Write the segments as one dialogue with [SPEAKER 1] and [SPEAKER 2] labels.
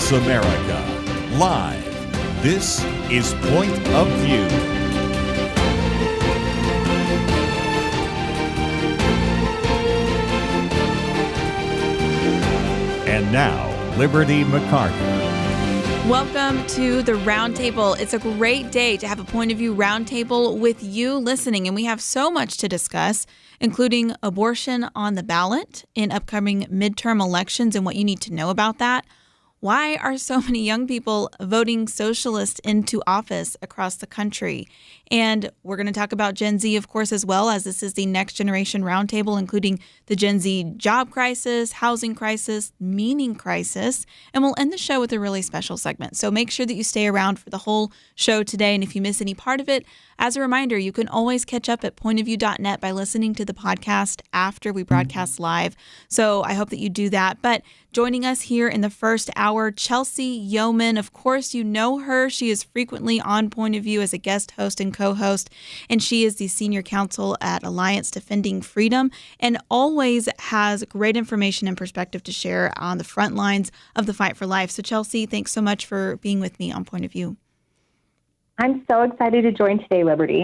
[SPEAKER 1] Across America. Live. This is Point of View. And now, Liberty McArtor.
[SPEAKER 2] Welcome to the Roundtable. It's a great day to have a Point of View Roundtable with you listening, and we have so much to discuss, including abortion on the ballot in upcoming midterm elections and what you need to know about that. Why are so many young people voting socialist into office across the country? And we're going to talk about Gen Z, of course, as well, as this is the Next Generation Roundtable, including the Gen Z job crisis, housing crisis, meaning crisis. And we'll end the show with a really special segment. So make sure that you stay around for the whole show today. And if you miss any part of it, as a reminder, you can always catch up at pointofview.net by listening to the podcast after we broadcast live. So I hope that you do that. But joining us here in the first hour, Chelsey Youman. Of course, you know her. She is frequently on Point of View as a guest host and co-host, and she is the Senior Counsel at Alliance Defending Freedom and always has great information and perspective to share on the front lines of the fight for life. So Chelsey, thanks so much for being with me on Point of View.
[SPEAKER 3] I'm so excited to join today, Liberty.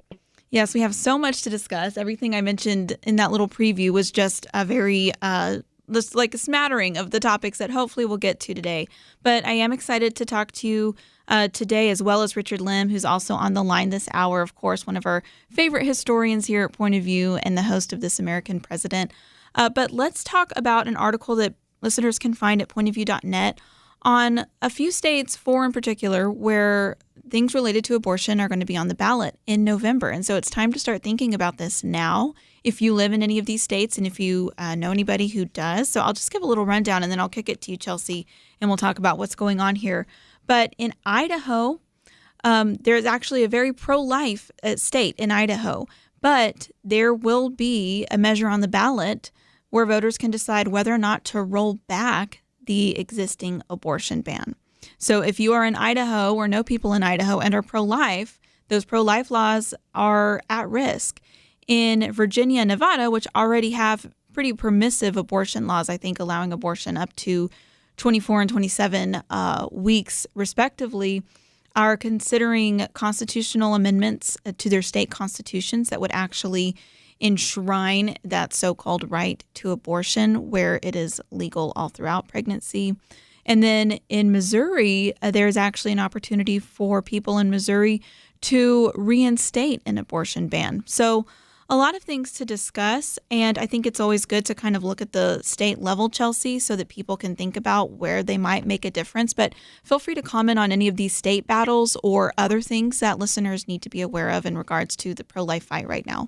[SPEAKER 2] Yes, we have so much to discuss. Everything I mentioned in that little preview was just a very just like a smattering of the topics that hopefully we'll get to today. But I am excited to talk to you today, as well as Richard Lim, who's also on the line this hour, of course, one of our favorite historians here at Point of View and the host of This American President. But let's talk about an article that listeners can find at pointofview.net on a few states, 4 in particular, where things related to abortion are going to be on the ballot in November. And so it's time to start thinking about this now, if you live in any of these states and if you know anybody who does. So I'll just give a little rundown and then I'll kick it to you, Chelsey, and we'll talk about what's going on here. But in Idaho, there's actually a very pro-life state in Idaho, but there will be a measure on the ballot where voters can decide whether or not to roll back the existing abortion ban. So if you are in Idaho or know people in Idaho and are pro-life, those pro-life laws are at risk. In Virginia and Nevada, which already have pretty permissive abortion laws, I think allowing abortion up to 24 and 27 weeks respectively, are considering constitutional amendments to their state constitutions that would actually enshrine that so-called right to abortion where it is legal all throughout pregnancy. And then in Missouri, there's actually an opportunity for people in Missouri to reinstate an abortion ban. So a lot of things to discuss, and I think it's always good to kind of look at the state level, Chelsey, so that people can think about where they might make a difference. But feel free to comment on any of these state battles or other things that listeners need to be aware of in regards to the pro-life fight right now.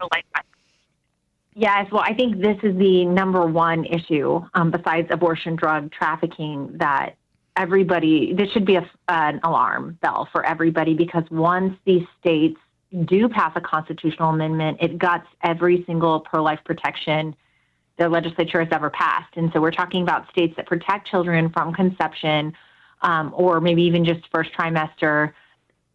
[SPEAKER 3] Yes, well, I think this is the number one issue besides abortion drug trafficking that this should be an alarm bell for everybody, because once these states do pass a constitutional amendment, it guts every single pro-life protection the legislature has ever passed. And so we're talking about states that protect children from conception or maybe even just first trimester.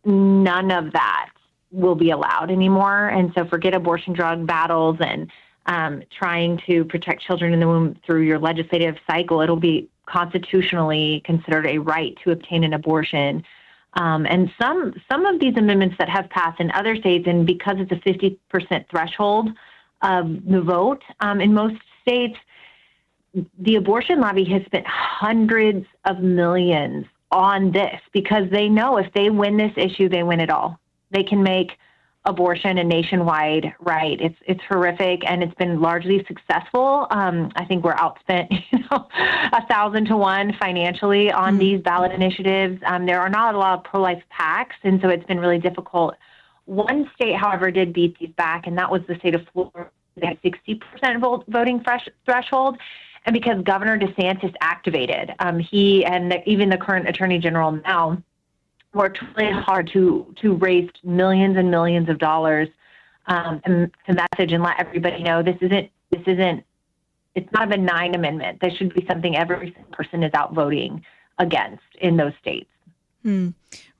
[SPEAKER 3] None of that will be allowed anymore. And so forget abortion drug battles and trying to protect children in the womb through your legislative cycle. It'll be constitutionally considered a right to obtain an abortion. And some of these amendments that have passed in other states, and because it's a 50% threshold of the vote in most states, the abortion lobby has spent hundreds of millions on this because they know if they win this issue, they win it all. They can make abortion a nationwide right. It's horrific, and it's been largely successful. I think we're outspent, 1,000 to 1 financially on these ballot initiatives. There are not a lot of pro-life PACs, and so it's been really difficult. One state, however, did beat these back, and that was the state of Florida. They had 60% voting threshold, and because Governor DeSantis activated, he and even the current Attorney General now worked really hard to raise millions and millions of dollars and to message and let everybody know it's not a benign amendment. This should be something every person is out voting against in those states.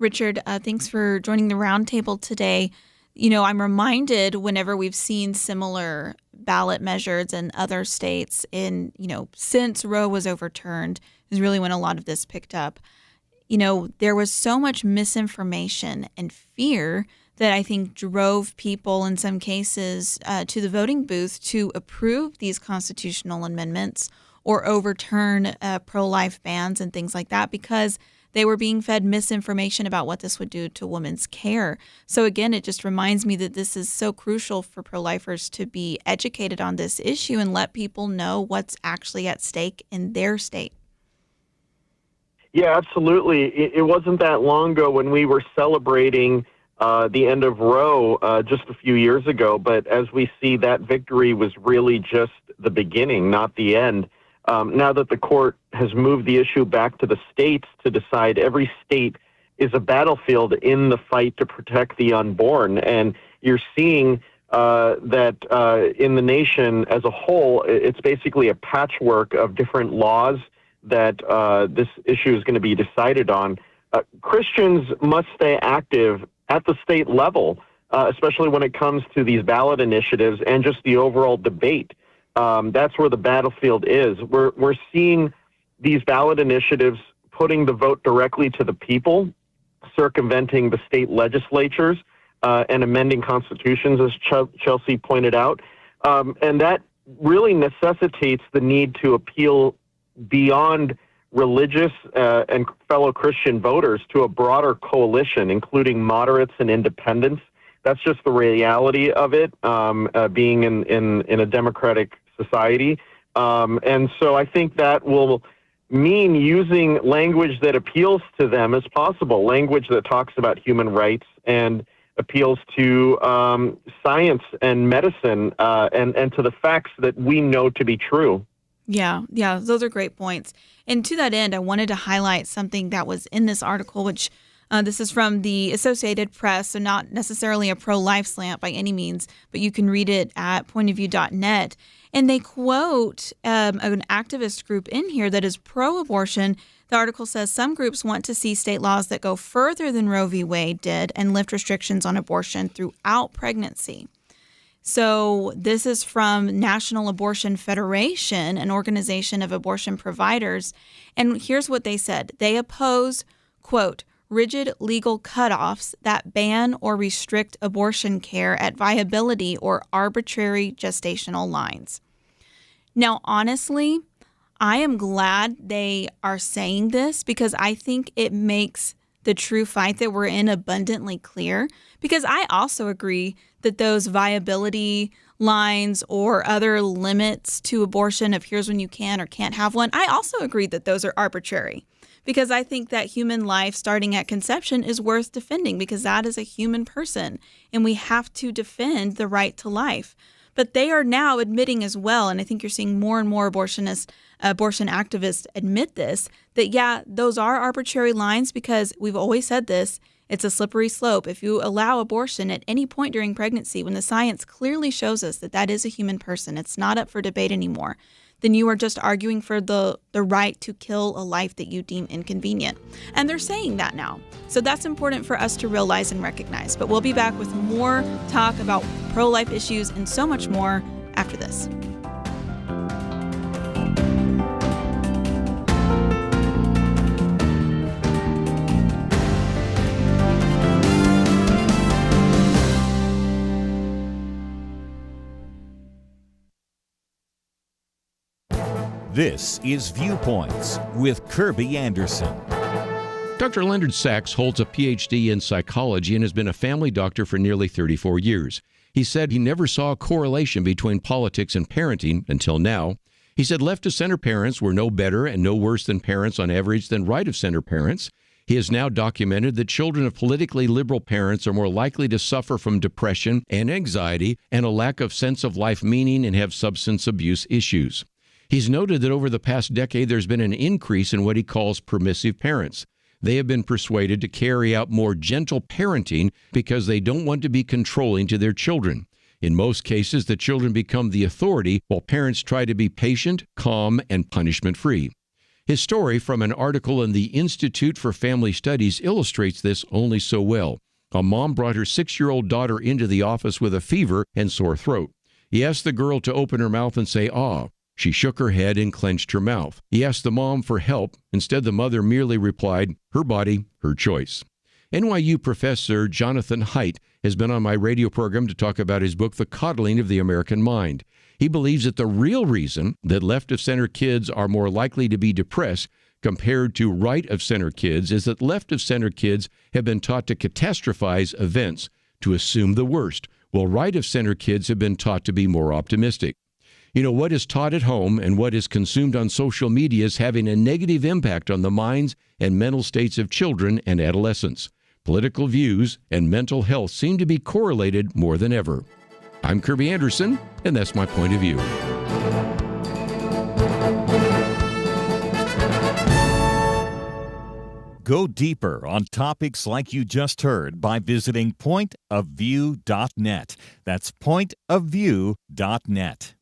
[SPEAKER 2] Richard, thanks for joining the roundtable today. I'm reminded whenever we've seen similar ballot measures in other states since Roe was overturned is really when a lot of this picked up. there was so much misinformation and fear that I think drove people in some cases to the voting booth to approve these constitutional amendments or overturn pro-life bans and things like that, because they were being fed misinformation about what this would do to women's care. So again, it just reminds me that this is so crucial for pro-lifers to be educated on this issue and let people know what's actually at stake in their state.
[SPEAKER 4] Yeah, absolutely. It wasn't that long ago when we were celebrating the end of Roe just a few years ago, but as we see, that victory was really just the beginning, not the end. Now that the court has moved the issue back to the states to decide, every state is a battlefield in the fight to protect the unborn. And you're seeing that in the nation as a whole, it's basically a patchwork of different laws that this issue is going to be decided on. Christians must stay active at the state level, especially when it comes to these ballot initiatives and just the overall debate. That's where the battlefield is. We're seeing these ballot initiatives putting the vote directly to the people, circumventing the state legislatures, and amending constitutions, as Chelsey pointed out. And that really necessitates the need to appeal beyond religious and fellow Christian voters to a broader coalition, including moderates and independents. That's just the reality of it, being in a democratic society. And so I think that will mean using language that appeals to them as possible, language that talks about human rights and appeals to science and medicine and to the facts that we know to be true.
[SPEAKER 2] Yeah, those are great points. And to that end, I wanted to highlight something that was in this article, which this is from the Associated Press, so not necessarily a pro-life slant by any means, but you can read it at pointofview.net. And they quote an activist group in here that is pro-abortion. The article says some groups want to see state laws that go further than Roe v. Wade did and lift restrictions on abortion throughout pregnancy. So this is from National Abortion Federation, an organization of abortion providers. And here's what they said. They oppose, quote, rigid legal cutoffs that ban or restrict abortion care at viability or arbitrary gestational lines. Now, honestly, I am glad they are saying this because I think it makes the true fight that we're in abundantly clear, because I also agree that those viability lines or other limits to abortion of here's when you can or can't have one, I also agree that those are arbitrary, because I think that human life starting at conception is worth defending because that is a human person and we have to defend the right to life. But they are now admitting as well, and I think you're seeing more and more abortion activists admit this, that yeah, those are arbitrary lines because we've always said this, it's a slippery slope. If you allow abortion at any point during pregnancy, when the science clearly shows us that that is a human person, it's not up for debate anymore, then you are just arguing for the right to kill a life that you deem inconvenient. And they're saying that now. So that's important for us to realize and recognize. But we'll be back with more talk about pro-life issues and so much more after this.
[SPEAKER 1] This is Viewpoints with Kirby Anderson.
[SPEAKER 5] Dr. Leonard Sachs holds a PhD in psychology and has been a family doctor for nearly 34 years. He said he never saw a correlation between politics and parenting until now. He said left-of-center parents were no better and no worse than parents on average than right-of-center parents. He has now documented that children of politically liberal parents are more likely to suffer from depression and anxiety and a lack of sense of life meaning and have substance abuse issues. He's noted that over the past decade, there's been an increase in what he calls permissive parents. They have been persuaded to carry out more gentle parenting because they don't want to be controlling to their children. In most cases, the children become the authority while parents try to be patient, calm, and punishment-free. His story from an article in the Institute for Family Studies illustrates this only so well. A mom brought her 6-year-old daughter into the office with a fever and sore throat. He asked the girl to open her mouth and say, "ah." She shook her head and clenched her mouth. He asked the mom for help. Instead, the mother merely replied, "Her body, her choice." NYU professor Jonathan Haidt has been on my radio program to talk about his book, The Coddling of the American Mind. He believes that the real reason that left-of-center kids are more likely to be depressed compared to right-of-center kids is that left-of-center kids have been taught to catastrophize events, to assume the worst, while right-of-center kids have been taught to be more optimistic. You know, what is taught at home and what is consumed on social media is having a negative impact on the minds and mental states of children and adolescents. Political views and mental health seem to be correlated more than ever. I'm Kirby Anderson, and that's my point of view.
[SPEAKER 1] Go deeper on topics like you just heard by visiting pointofview.net. That's pointofview.net.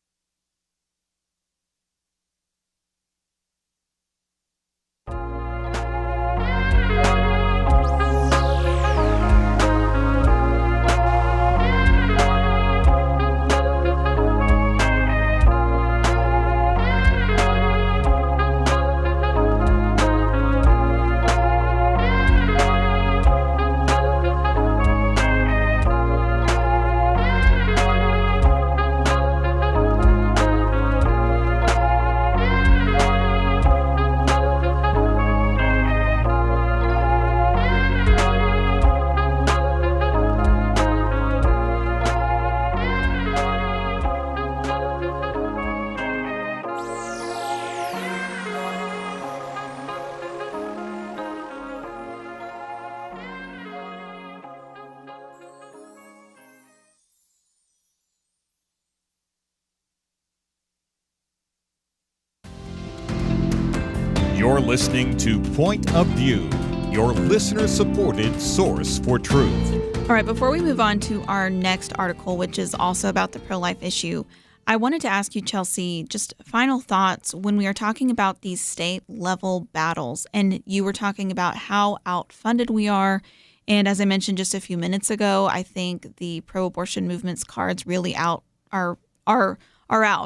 [SPEAKER 1] You're listening to Point of View, your listener-supported source for truth.
[SPEAKER 2] All right, before we move on to our next article, which is also about the pro-life issue, I wanted to ask you, Chelsey, just final thoughts when we are talking about these state-level battles. And you were talking about how outfunded we are. And as I mentioned just a few minutes ago, I think the pro-abortion movement's cards really are out.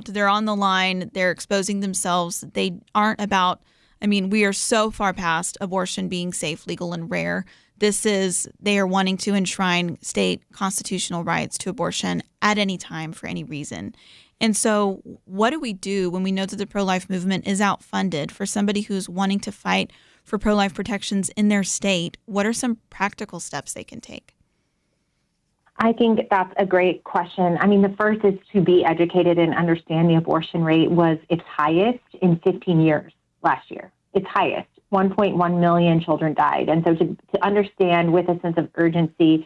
[SPEAKER 2] They're on the line. They're exposing themselves. They aren't about... I mean, we are so far past abortion being safe, legal, and rare. They are wanting to enshrine state constitutional rights to abortion at any time for any reason. And so what do we do when we know that the pro-life movement is outfunded? For somebody who's wanting to fight for pro-life protections in their state, what are some practical steps they can take?
[SPEAKER 3] I think that's a great question. I mean, the first is to be educated and understand the abortion rate was its highest in 15 years. Last year, its highest. 1.1 million children died. And so to understand with a sense of urgency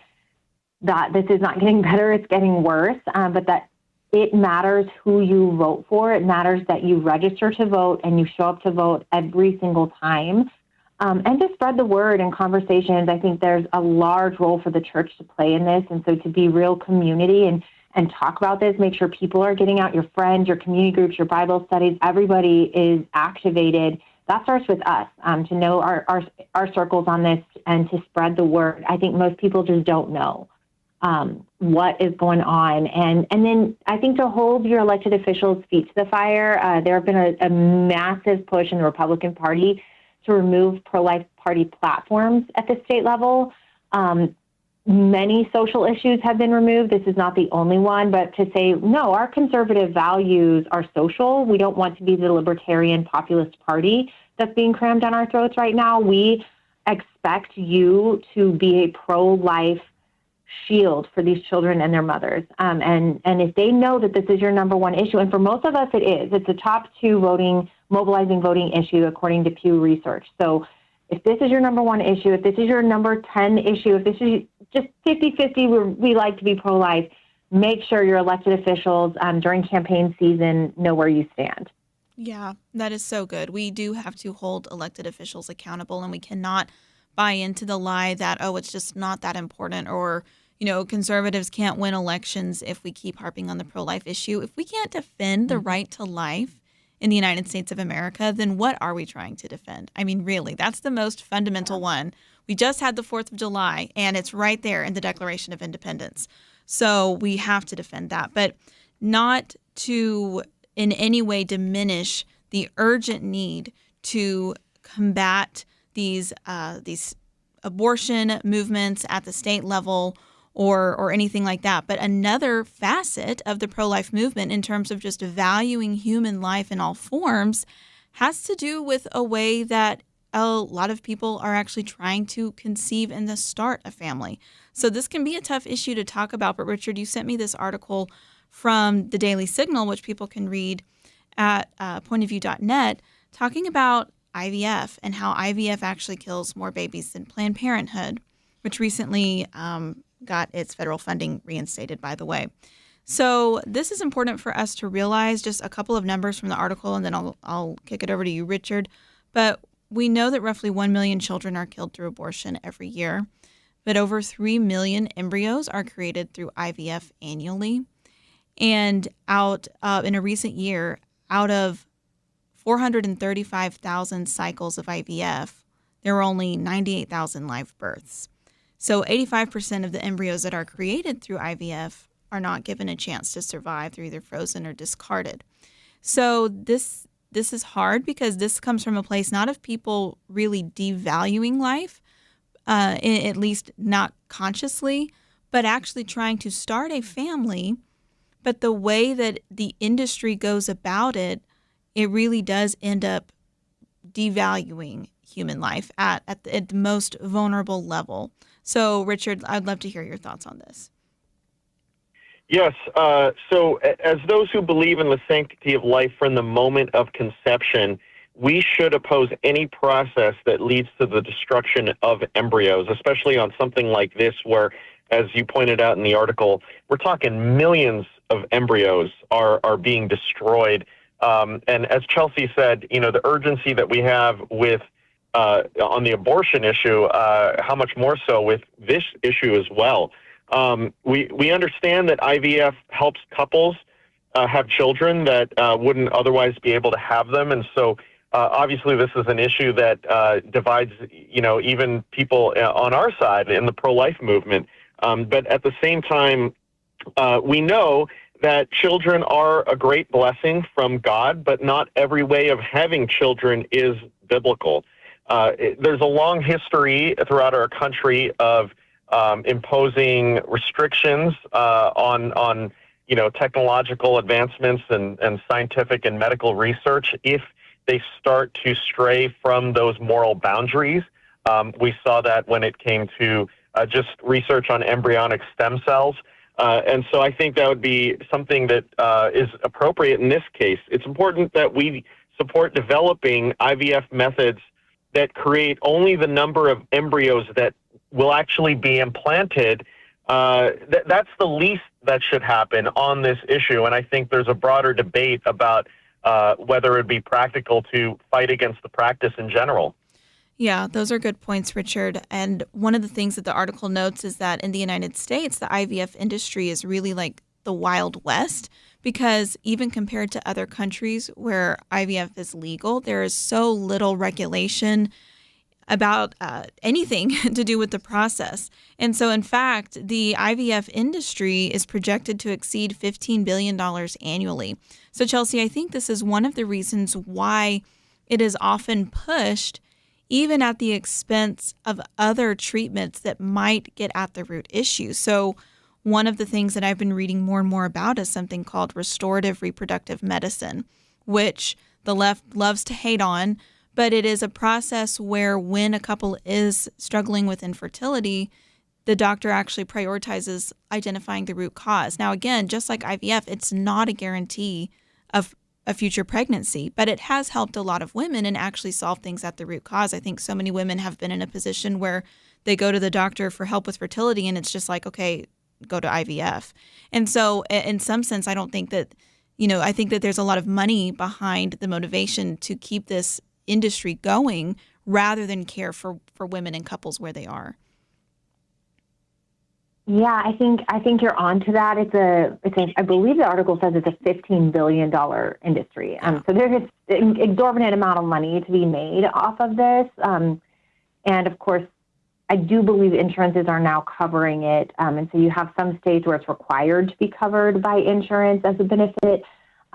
[SPEAKER 3] that this is not getting better, it's getting worse, but that it matters who you vote for. It matters that you register to vote and you show up to vote every single time. And to spread the word and conversations. I think there's a large role for the church to play in this. And so to be real community and talk about this, make sure people are getting out, your friends, your community groups, your Bible studies, everybody is activated. That starts with us, to know our circles on this and to spread the word. I think most people just don't know what is going on. And then I think to hold your elected officials' feet to the fire, there have been a massive push in the Republican Party to remove pro-life party platforms at the state level. Many social issues have been removed. This is not the only one, but to say, no, our conservative values are social. We don't want to be the libertarian populist party that's being crammed down our throats right now. We expect you to be a pro-life shield for these children and their mothers. And if they know that this is your number one issue, and for most of us it is, it's the top two mobilizing voting issue according to Pew Research. So if this is your number one issue, if this is your number 10 issue, if this is just 50-50, we like to be pro-life, make sure your elected officials during campaign season know where you stand.
[SPEAKER 2] Yeah, that is so good. We do have to hold elected officials accountable, and we cannot buy into the lie that, oh, it's just not that important, or, conservatives can't win elections if we keep harping on the pro-life issue. If we can't defend the right to life in the United States of America, then what are we trying to defend? I mean, really, that's the most fundamental one. We just had the 4th of July, and it's right there in the Declaration of Independence. So we have to defend that, but not to in any way diminish the urgent need to combat these abortion movements at the state level or anything like that. But another facet of the pro-life movement in terms of just valuing human life in all forms has to do with a way that a lot of people are actually trying to conceive and to start a family. So this can be a tough issue to talk about. But Richard, you sent me this article from the Daily Signal, which people can read at pointofview.net, talking about IVF and how IVF actually kills more babies than Planned Parenthood, which recently got its federal funding reinstated, by the way. So this is important for us to realize. Just a couple of numbers from the article, and then I'll kick it over to you, Richard. But we know that roughly 1 million children are killed through abortion every year, but over 3 million embryos are created through IVF annually. And in a recent year, out of 435,000 cycles of IVF, there were only 98,000 live births. So 85% of the embryos that are created through IVF are not given a chance to survive. They're either frozen or discarded. So this is hard because this comes from a place not of people really devaluing life, at least not consciously, but actually trying to start a family. But the way that the industry goes about it, it really does end up devaluing human life at the most vulnerable level. So, Richard, I'd love to hear your thoughts on this.
[SPEAKER 4] Yes. So as those who believe in the sanctity of life from the moment of conception, we should oppose any process that leads to the destruction of embryos, especially on something like this where, as you pointed out in the article, we're talking millions of embryos are being destroyed. And as Chelsey said, the urgency that we have with on the abortion issue, how much more so with this issue as well. We understand that IVF helps couples have children that wouldn't otherwise be able to have them. And so obviously this is an issue that divides, even people on our side in the pro-life movement. But at the same time, we know that children are a great blessing from God, but not every way of having children is biblical. There's a long history throughout our country of imposing restrictions on technological advancements and scientific and medical research if they start to stray from those moral boundaries. We saw that when it came to just research on embryonic stem cells. And so I think that would be something that is appropriate in this case. It's important that we support developing IVF methods that create only the number of embryos that will actually be implanted. That's the least that should happen on this issue. And I think there's a broader debate about whether it would be practical to fight against the practice in general.
[SPEAKER 2] Yeah, those are good points, Richard. And one of the things that the article notes is that in the United States, the IVF industry is really like the Wild West, because even compared to other countries where IVF is legal, there is so little regulation about anything to do with the process. And so, in fact, the IVF industry is projected to exceed $15 billion annually. So, Chelsey, I think this is one of the reasons why it is often pushed even at the expense of other treatments that might get at the root issue. So one of the things that I've been reading more and more about is something called restorative reproductive medicine, which the left loves to hate on, but it is a process where when a couple is struggling with infertility, the doctor actually prioritizes identifying the root cause. Now, again, just like IVF, it's not a guarantee of a future pregnancy, but it has helped a lot of women and actually solve things at the root cause. I think so many women have been in a position where they go to the doctor for help with fertility and it's just like, okay, go to IVF. And so in some sense, I don't think that, I think that there's a lot of money behind the motivation to keep this industry going rather than care for women and couples where they are.
[SPEAKER 3] Yeah, I think you're onto that. I believe the article says it's a $15 billion industry. So there's an exorbitant amount of money to be made off of this. And of course, I do believe insurances are now covering it. And so you have some states where it's required to be covered by insurance as a benefit.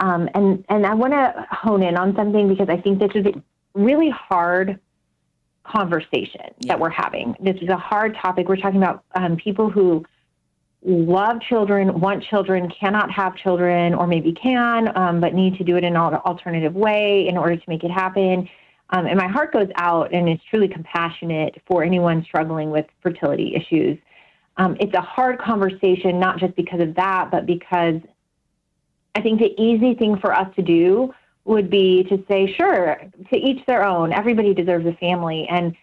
[SPEAKER 3] And I want to hone in on something because I think this is a really hard conversation that we're having. This is a hard topic. We're talking about people who love children, want children, cannot have children, or maybe can, but need to do it in an alternative way in order to make it happen. And my heart goes out and is truly compassionate for anyone struggling with fertility issues. It's a hard conversation, not just because of that, but because I think the easy thing for us to do would be to say, sure, to each their own. Everybody deserves a family. And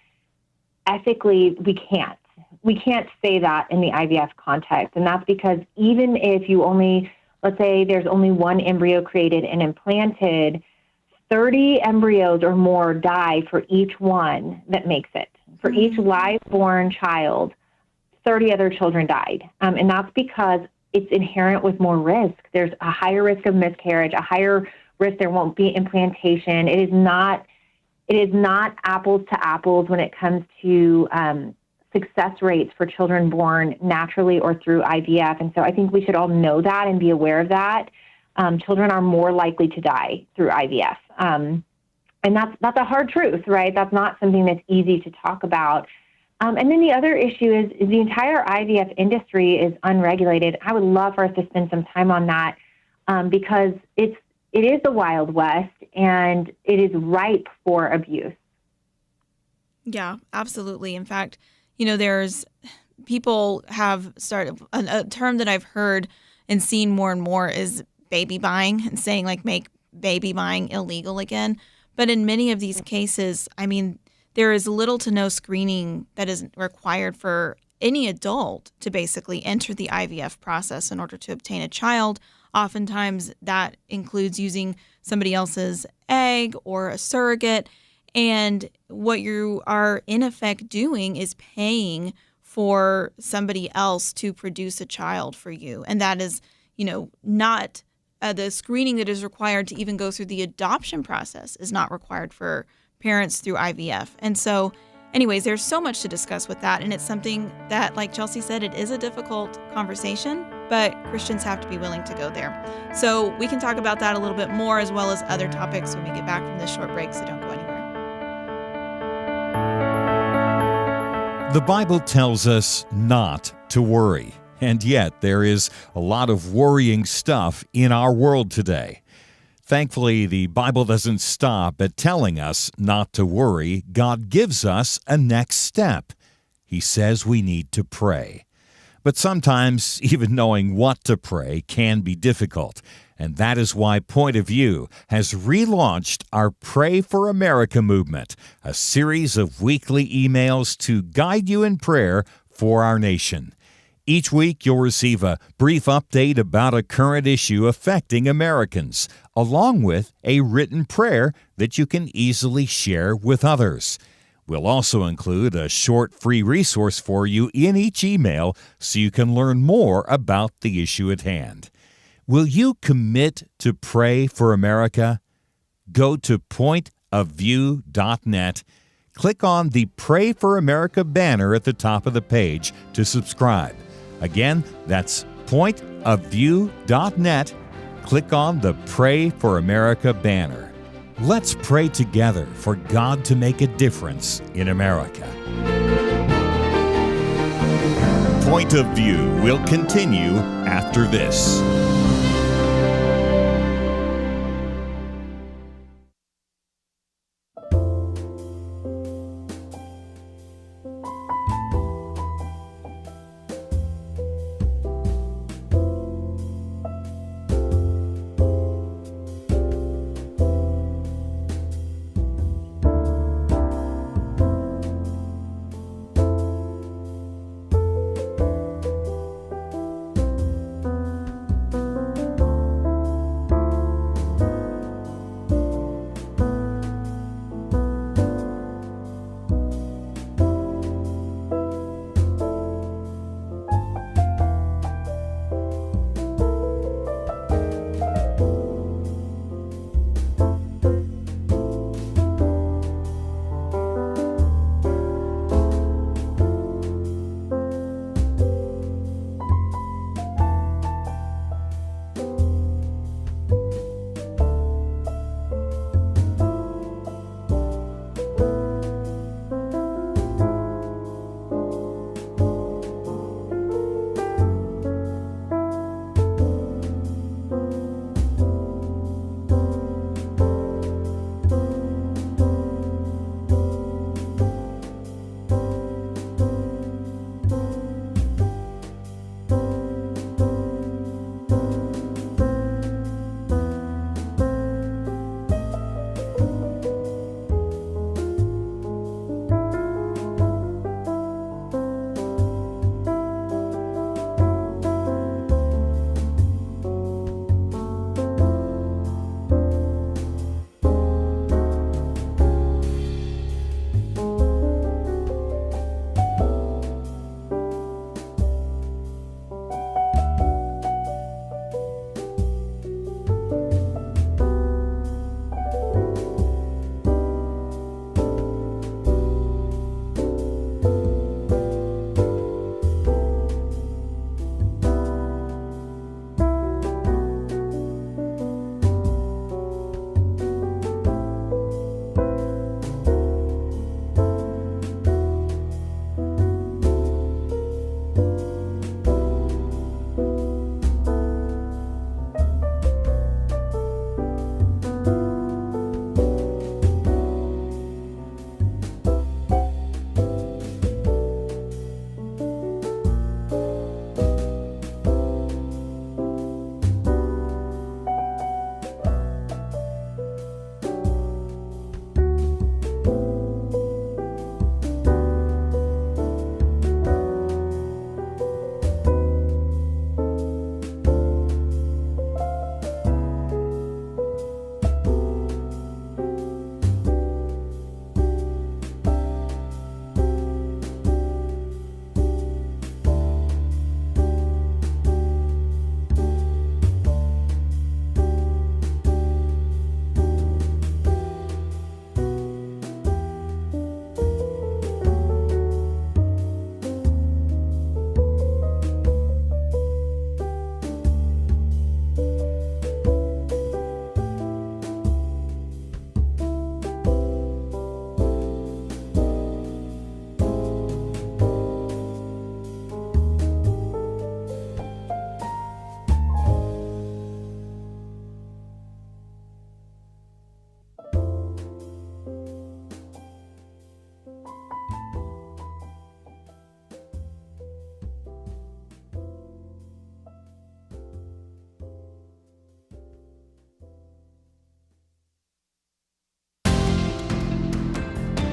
[SPEAKER 3] ethically, we can't. We can't say that in the IVF context. And that's because even if you only, let's say there's only one embryo created and implanted, 30 embryos or more die for each one that makes it. For each live-born child, 30 other children died. And that's because it's inherent with more risk. There's a higher risk of miscarriage, a higher risk there won't be implantation. It is not apples to apples when it comes to success rates for children born naturally or through IVF. And so I think we should all know that and be aware of that. Children are more likely to die through IVF. And that's a hard truth, right? That's not something that's easy to talk about. And then the other issue is the entire IVF industry is unregulated. I would love for us to spend some time on that because it is the Wild West and it is ripe for abuse.
[SPEAKER 2] Yeah, absolutely. In fact, there's people have started a term that I've heard and seen more and more is baby buying and saying make baby buying illegal again. But in many of these cases, there is little to no screening that is required for any adult to basically enter the IVF process in order to obtain a child. Oftentimes that includes using somebody else's egg or a surrogate. And what you are in effect doing is paying for somebody else to produce a child for you. And that is, not the screening that is required to even go through the adoption process is not required for parents through IVF. And so anyways, there's so much to discuss with that. And it's something that, like Chelsey said, it is a difficult conversation, but Christians have to be willing to go there. So we can talk about that a little bit more as well as other topics when we get back from this short break. So don't go anywhere.
[SPEAKER 1] The Bible tells us not to worry, and yet there is a lot of worrying stuff in our world today. Thankfully, the Bible doesn't stop at telling us not to worry. God gives us a next step. He says we need to pray. But sometimes even knowing what to pray can be difficult, and that is why Point of View has relaunched our Pray for America movement, a series of weekly emails to guide you in prayer for our nation. Each week, you'll receive a brief update about a current issue affecting Americans, along with a written prayer that you can easily share with others. We'll also include a short free resource for you in each email so you can learn more about the issue at hand. Will you commit to pray for America? Go to pointofview.net. Click on the Pray for America banner at the top of the page to subscribe. Again, that's pointofview.net. Click on the Pray for America banner. Let's pray together for God to make a difference in America. Point of View will continue after this.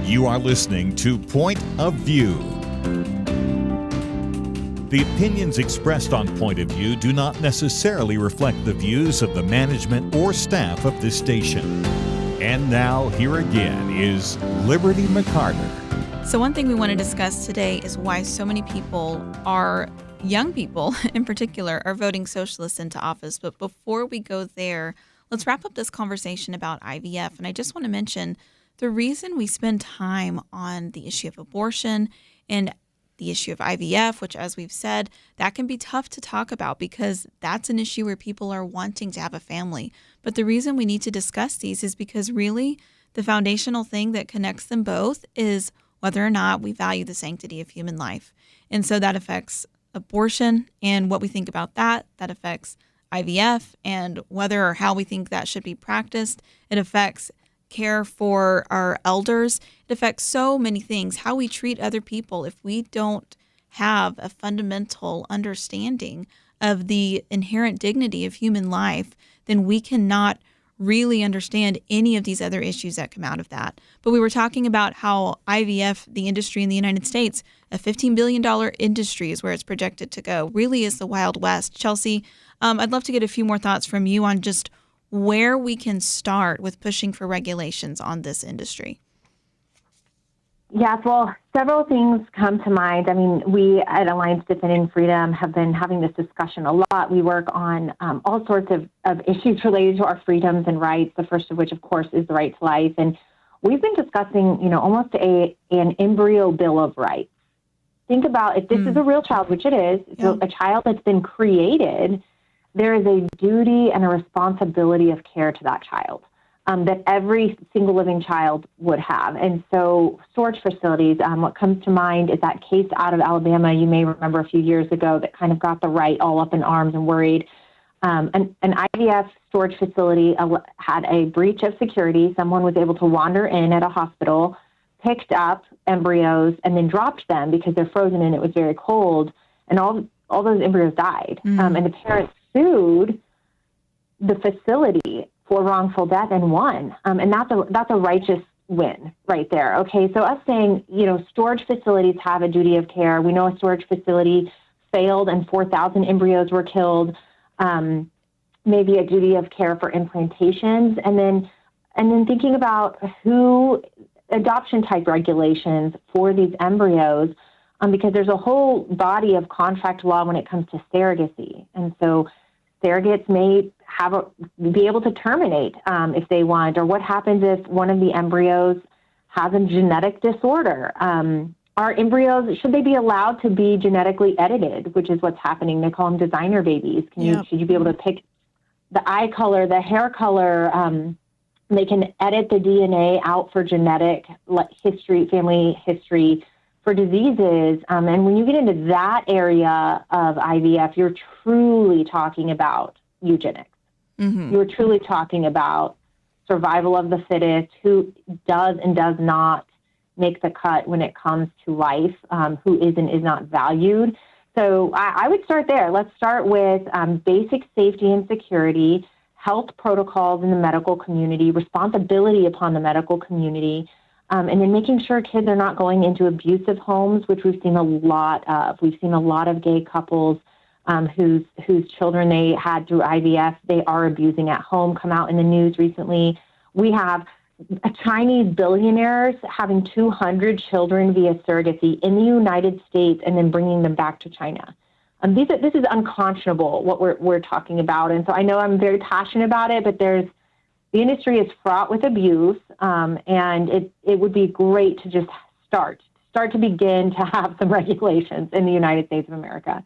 [SPEAKER 1] You are listening to Point of View. The opinions expressed on Point of View do not necessarily reflect the views of the management or staff of this station. And now, here again is Liberty McArtor.
[SPEAKER 2] So one thing we want to discuss today is why so many people young people in particular, are voting socialists into office. But before we go there, let's wrap up this conversation about IVF. And I just want to mention the reason we spend time on the issue of abortion and the issue of IVF, which, as we've said, that can be tough to talk about because that's an issue where people are wanting to have a family. But the reason we need to discuss these is because really the foundational thing that connects them both is whether or not we value the sanctity of human life. And so that affects abortion and what we think about that. That affects IVF and whether or how we think that should be practiced. It affects care for our elders. It affects so many things, how we treat other people. If we don't have a fundamental understanding of the inherent dignity of human life, then we cannot really understand any of these other issues that come out of that. But we were talking about how IVF, the industry in the United States, a $15 billion industry is where it's projected to go, really is the Wild West. Chelsey, I'd love to get a few more thoughts from you on just where we can start with pushing for regulations on this industry.
[SPEAKER 3] Yes, well, several things come to mind. I mean, we at Alliance Defending Freedom have been having this discussion a lot. We work on all sorts of issues related to our freedoms and rights, the first of which, of course, is the right to life. And we've been discussing, almost an embryo bill of rights. Think about if this is a real child, which it is, it's a child that's been created, there is a duty and a responsibility of care to that child that every single living child would have. And so storage facilities, what comes to mind is that case out of Alabama, you may remember a few years ago, that kind of got the right all up in arms and worried. An IVF storage facility had a breach of security. Someone was able to wander in at a hospital, picked up embryos, and then dropped them because they're frozen and it was very cold. And all those embryos died. And the parents sued the facility for wrongful death and won. And that's a righteous win right there. Okay, so us saying, storage facilities have a duty of care. We know a storage facility failed and 4,000 embryos were killed. Maybe a duty of care for implantations. And then thinking about adoption type regulations for these embryos, because there's a whole body of contract law when it comes to surrogacy. And so surrogates may be able to terminate if they want, or what happens if one of the embryos has a genetic disorder. Are embryos, should they be allowed to be genetically edited, which is what's happening? They call them designer babies. Should you be able to pick the eye color, the hair color? They can edit the DNA out for genetic history, family history for diseases. And when you get into that area of IVF, you're truly talking about eugenics. Mm-hmm. You're truly talking about survival of the fittest, who does and does not make the cut when it comes to life, who is and is not valued. So I would start there. Let's start with basic safety and security, health protocols in the medical community, responsibility upon the medical community, and then making sure kids are not going into abusive homes, which we've seen a lot of. We've seen a lot of gay couples whose children they had through IVF, they are abusing at home, come out in the news recently. We have Chinese billionaires having 200 children via surrogacy in the United States and then bringing them back to China. This is unconscionable, what we're talking about. And so I know I'm very passionate about it, but the industry is fraught with abuse, and it would be great to just start to begin to have some regulations in the United States of America.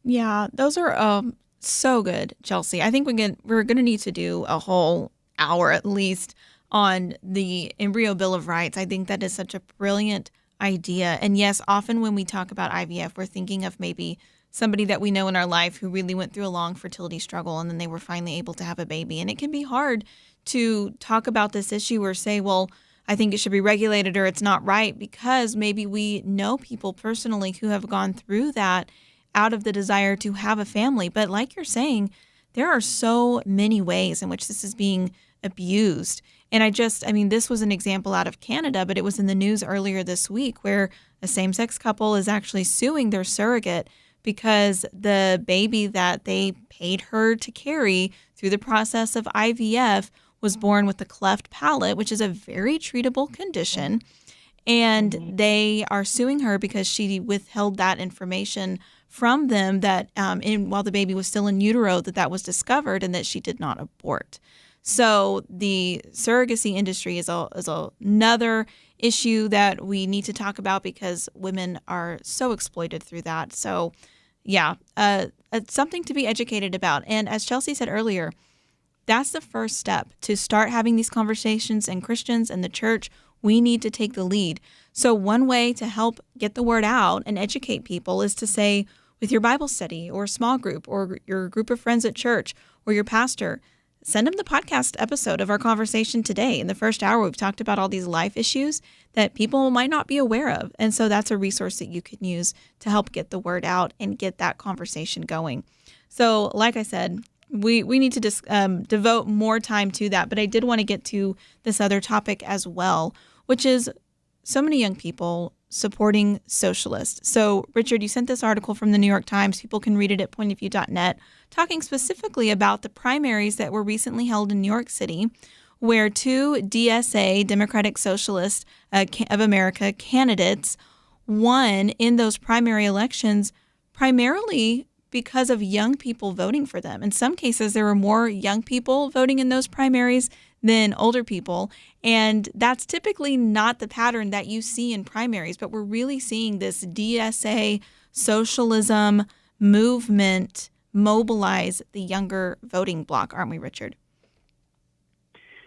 [SPEAKER 2] Yeah, those are so good, Chelsey. I think we're going to need to do a whole hour at least on the embryo bill of rights. I think that is such a brilliant idea. And yes, often when we talk about IVF, we're thinking of maybe somebody that we know in our life who really went through a long fertility struggle and then they were finally able to have a baby. And it can be hard to talk about this issue or say, well, I think it should be regulated or it's not right, because maybe we know people personally who have gone through that out of the desire to have a family. But like you're saying, there are so many ways in which this is being abused. And this was an example out of Canada, but it was in the news earlier this week where a same-sex couple is actually suing their surrogate because the baby that they paid her to carry through the process of IVF was born with a cleft palate, which is a very treatable condition. And they are suing her because she withheld that information from them that while the baby was still in utero, that was discovered and that she did not abort. So the surrogacy industry is another issue that we need to talk about because women are so exploited through that. So, yeah, it's something to be educated about. And as Chelsey said earlier, that's the first step to start having these conversations. And Christians and the church, we need to take the lead. So one way to help get the word out and educate people is to say with your Bible study or small group or your group of friends at church or your pastor, send them the podcast episode of our conversation today. In the first hour, we've talked about all these life issues that people might not be aware of. And so that's a resource that you can use to help get the word out and get that conversation going. So like I said, we need to devote more time to that. But I did want to get to this other topic as well, which is so many young people supporting socialists. So, Richard, you sent this article from the New York Times. People can read it at pointofview.net, talking specifically about the primaries that were recently held in New York City, where two DSA, Democratic Socialist of America candidates won in those primary elections primarily because of young people voting for them. In some cases, there were more young people voting in those primaries than older people. And that's typically not the pattern that you see in primaries, but we're really seeing this DSA socialism movement mobilize the younger voting bloc, aren't we, Richard?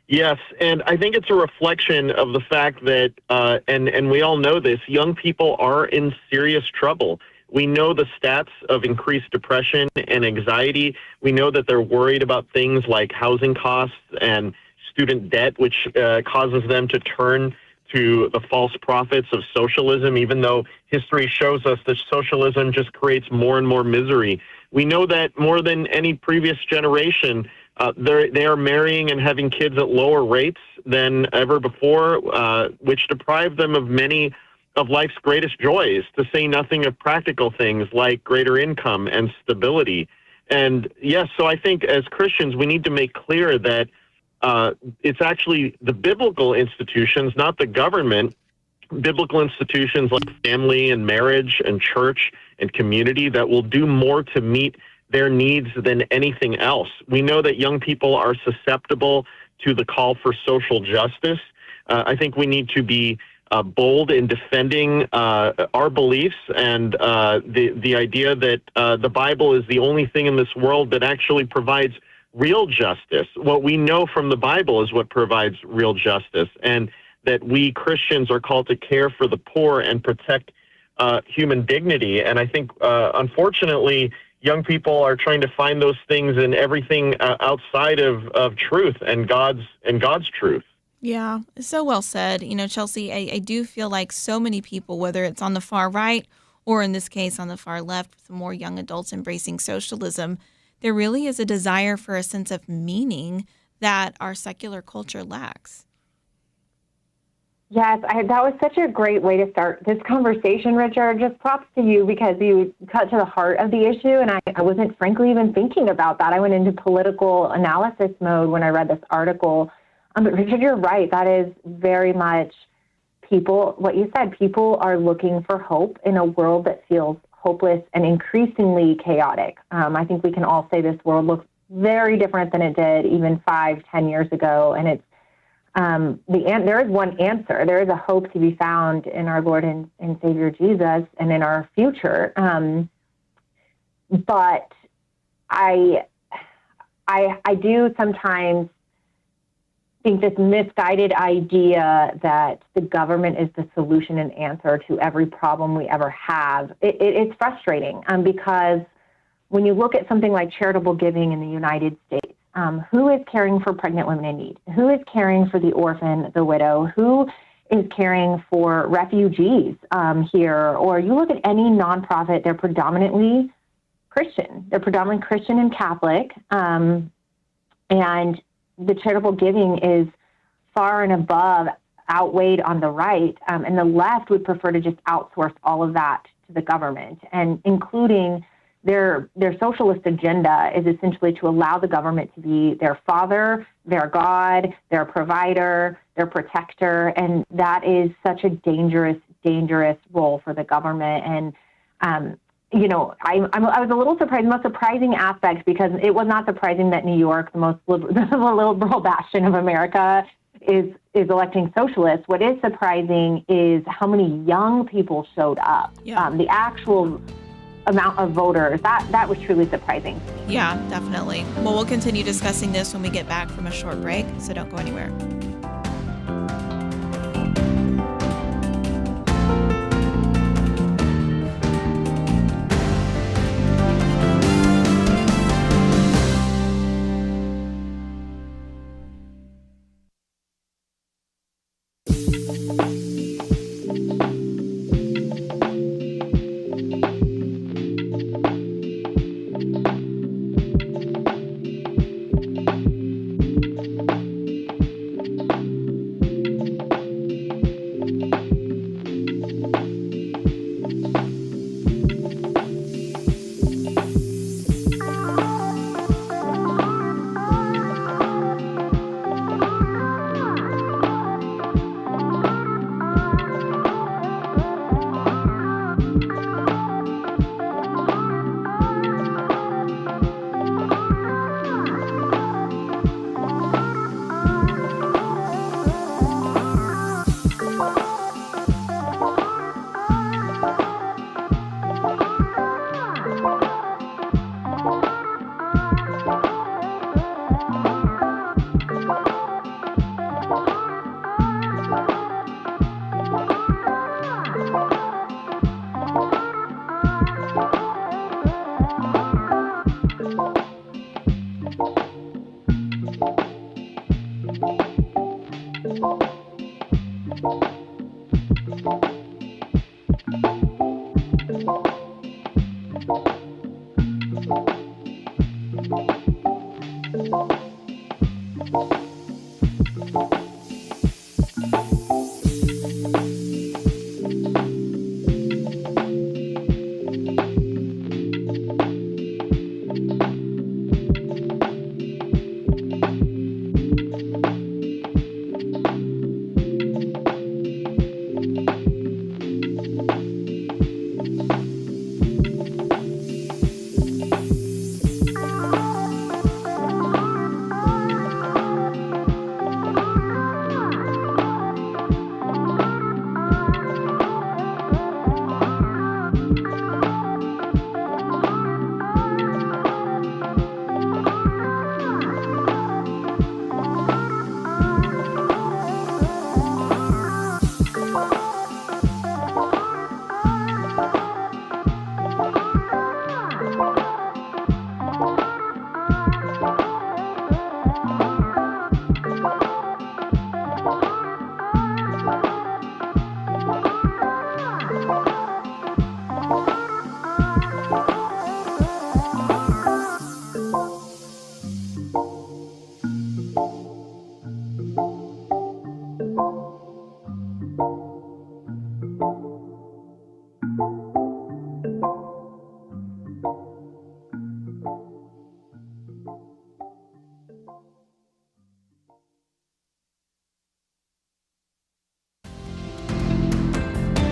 [SPEAKER 4] Yes, and I think it's a reflection of the fact that, and we all know this, young people are in serious trouble. We know the stats of increased depression and anxiety. We know that they're worried about things like housing costs and student debt, which causes them to turn to the false prophets of socialism, even though history shows us that socialism just creates more and more misery. We know that more than any previous generation, they are marrying and having kids at lower rates than ever before, which deprive them of many of life's greatest joys, to say nothing of practical things like greater income and stability. And yes, so I think as Christians, we need to make clear that it's actually the biblical institutions, not the government, biblical institutions like family and marriage and church and community that will do more to meet their needs than anything else. We know that young people are susceptible to the call for social justice. I think we need to be bold in defending our beliefs and the idea that the Bible is the only thing in this world that actually provides real justice. What we know from the Bible is what provides real justice, and that we Christians are called to care for the poor and protect human dignity. And I think, unfortunately, young people are trying to find those things in everything outside of truth and God's truth.
[SPEAKER 2] Yeah, so well said. You know, Chelsey, I do feel like so many people, whether it's on the far right or in this case on the far left, with more young adults embracing socialism, there really is a desire for a sense of meaning that our secular culture lacks.
[SPEAKER 3] Yes, that was such a great way to start this conversation, Richard. Just props to you because you cut to the heart of the issue, and I wasn't frankly even thinking about that. I went into political analysis mode when I read this article. But Richard, you're right. That is very much people, what you said, people are looking for hope in a world that feels hopeless and increasingly chaotic. I think we can all say this world looks very different than it did even 5-10 years ago. And it's there is one answer. There is a hope to be found in our Lord and Savior Jesus and in our future. But I do sometimes think this misguided idea that the government is the solution and answer to every problem we ever have. It's frustrating because when you look at something like charitable giving in the United States, who is caring for pregnant women in need? Who is caring for the orphan, the widow? Who is caring for refugees here? Or you look at any nonprofit, they're predominantly Christian. They're predominantly Christian and Catholic. And the charitable giving is far and above outweighed on the right, and the left would prefer to just outsource all of that to the government, and including their socialist agenda is essentially to allow the government to be their father, their God, their provider, their protector, and that is such a dangerous role for the government. And I was a little surprised. The most surprising aspect, because it was not surprising that New York, the most liberal bastion of America, is electing socialists. What is surprising is how many young people showed up.
[SPEAKER 2] Yeah.
[SPEAKER 3] The actual amount of voters, that was truly surprising.
[SPEAKER 2] Yeah, definitely. Well, we'll continue discussing this when we get back from a short break, so don't go anywhere.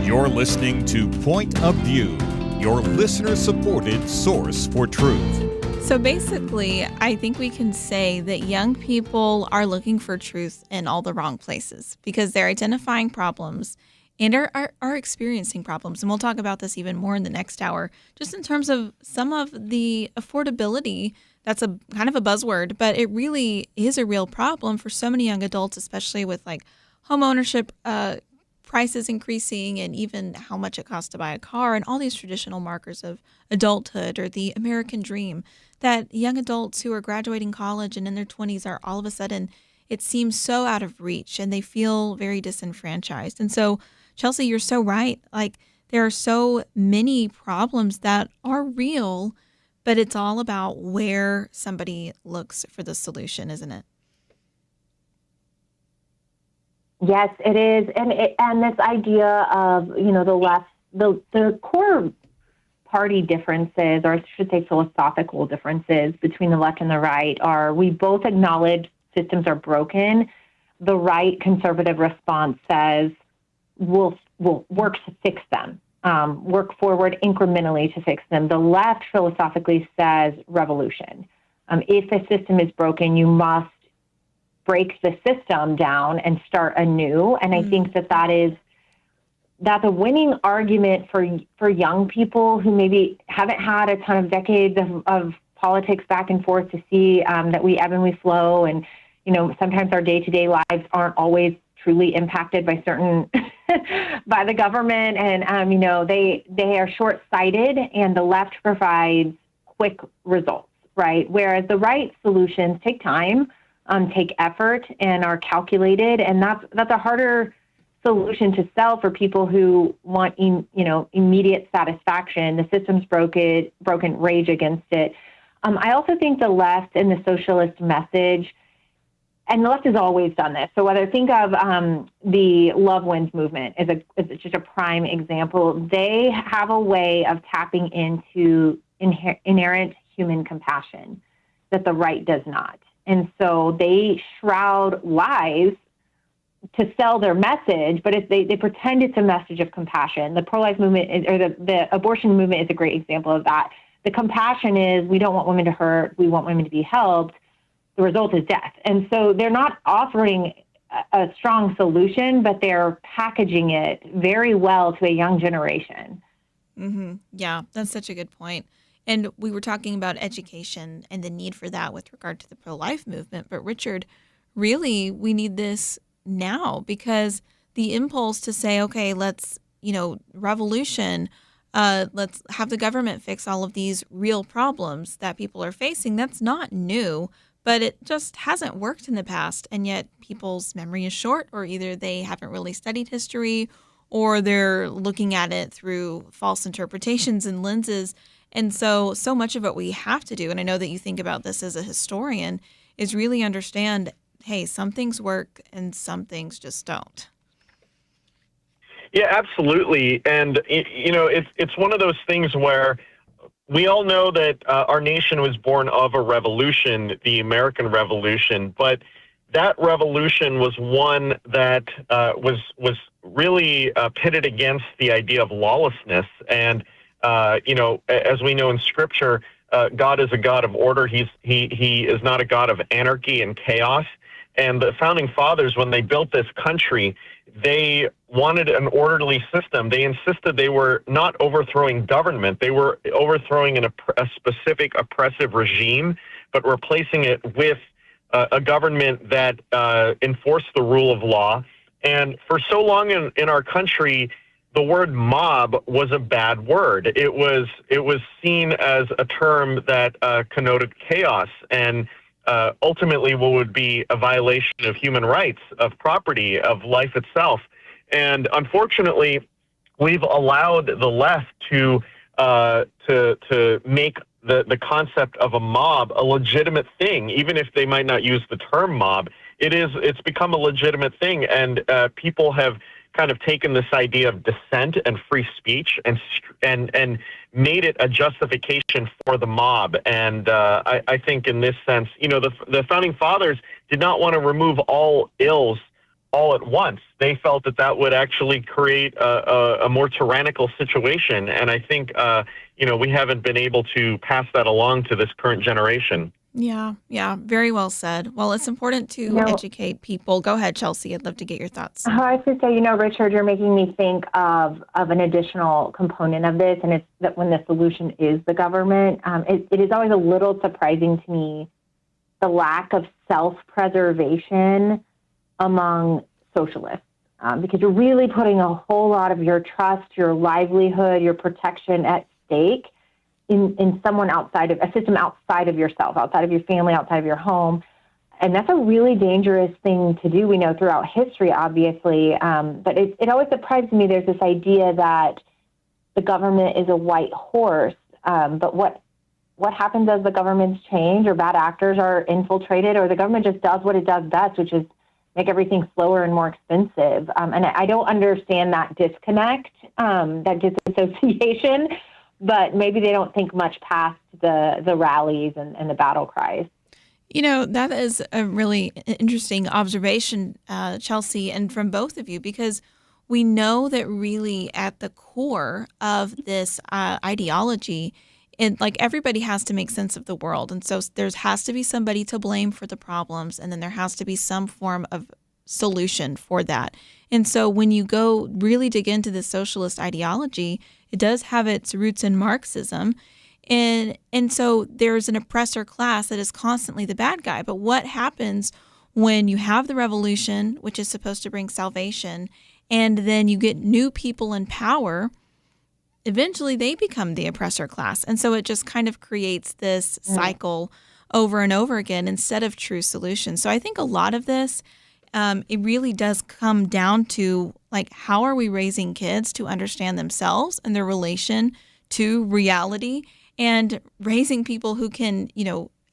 [SPEAKER 1] You're listening to Point of View, your listener-supported source for truth.
[SPEAKER 2] So basically, I think we can say that young people are looking for truth in all the wrong places because they're identifying problems and are experiencing problems. And we'll talk about this even more in the next hour, just in terms of some of the affordability. That's a kind of a buzzword, but it really is a real problem for so many young adults, especially with like home ownership prices increasing and even how much it costs to buy a car and all these traditional markers of adulthood or the American dream, that young adults who are graduating college and in their 20s are all of a sudden, it seems so out of reach and they feel very disenfranchised. And so, Chelsey, you're so right. Like, there are so many problems that are real, but it's all about where somebody looks for the solution, isn't it?
[SPEAKER 3] Yes, it is. And this idea of, the left, the core party differences, or I should say philosophical differences between the left and the right are, we both acknowledge systems are broken. The right conservative response says we'll work to fix them, work forward incrementally to fix them. The left philosophically says revolution. If a system is broken, you must break the system down and start anew. And I think that's a winning argument for young people who maybe haven't had a ton of decades of politics back and forth to see that we ebb and we flow. And, sometimes our day-to-day lives aren't always truly impacted by by the government. And, they are short-sighted, and the left provides quick results, right? Whereas the right solutions take time, take effort, and are calculated. And that's a harder solution to sell for people who want, immediate satisfaction. The system's broken, rage against it. I also think the left and the socialist message, and the left has always done this. So whether think of the Love Wins movement is just a prime example. They have a way of tapping into inherent human compassion that the right does not. And so they shroud lies to sell their message, but they pretend it's a message of compassion. The pro-life movement or the abortion movement is a great example of that. The compassion is, we don't want women to hurt, we want women to be helped. The result is death. And so they're not offering a strong solution, but they're packaging it very well to a young generation.
[SPEAKER 2] Mm-hmm. Yeah, that's such a good point. And we were talking about education and the need for that with regard to the pro-life movement. But Richard, really, we need this now, because the impulse to say, okay, let's, revolution, let's have the government fix all of these real problems that people are facing, that's not new, but it just hasn't worked in the past. And yet people's memory is short, or either they haven't really studied history, or they're looking at it through false interpretations and lenses. And so much of what we have to do, and I know that you think about this as a historian, is really understand, hey, some things work and some things just don't.
[SPEAKER 4] Yeah, absolutely. And, it's one of those things where we all know that our nation was born of a revolution, the American Revolution, but that revolution was one that was really pitted against the idea of lawlessness. And, as we know in Scripture, God is a God of order. He is not a God of anarchy and chaos. And the founding fathers, when they built this country, they wanted an orderly system. They insisted they were not overthrowing government. They were overthrowing a specific oppressive regime, but replacing it with a government that enforced the rule of law. And for so long in our country, the word mob was a bad word. It was seen as a term that connoted chaos and ultimately what would be a violation of human rights, of property, of life itself. And unfortunately, we've allowed the left to make the concept of a mob a legitimate thing, even if they might not use the term mob. It's become a legitimate thing, and people have kind of taken this idea of dissent and free speech and made it a justification for the mob. And I think in this sense, the founding fathers did not want to remove all ills all at once. They felt that would actually create a more tyrannical situation. And I think, we haven't been able to pass that along to this current generation.
[SPEAKER 2] Yeah, very well said. Well, it's important to educate people. Go ahead, Chelsey. I'd love to get your thoughts.
[SPEAKER 3] I was going to say, Richard, you're making me think of an additional component of this, and it's that when the solution is the government, it is always a little surprising to me the lack of self-preservation among socialists, because you're really putting a whole lot of your trust, your livelihood, your protection at stake in someone outside of a system, outside of yourself, outside of your family, outside of your home. And that's a really dangerous thing to do. We know throughout history, obviously, but it always surprises me. There's this idea that the government is a white horse, but what happens as the governments change or bad actors are infiltrated, or the government just does what it does best, which is make everything slower and more expensive. And I don't understand that disconnect, that disassociation, but maybe they don't think much past the rallies and the battle cries.
[SPEAKER 2] You know, that is a really interesting observation, Chelsey, and from both of you, because we know that really at the core of this ideology, like everybody has to make sense of the world. And so there has to be somebody to blame for the problems, and then there has to be some form of solution for that. And so when you go really dig into the socialist ideology, it does have its roots in Marxism. And so there's an oppressor class that is constantly the bad guy. But what happens when you have the revolution, which is supposed to bring salvation, and then you get new people in power? Eventually they become the oppressor class. And so it just kind of creates this cycle over and over again instead of true solutions. So I think a lot of this, it really does come down to, like, how are we raising kids to understand themselves and their relation to reality, and raising people who can,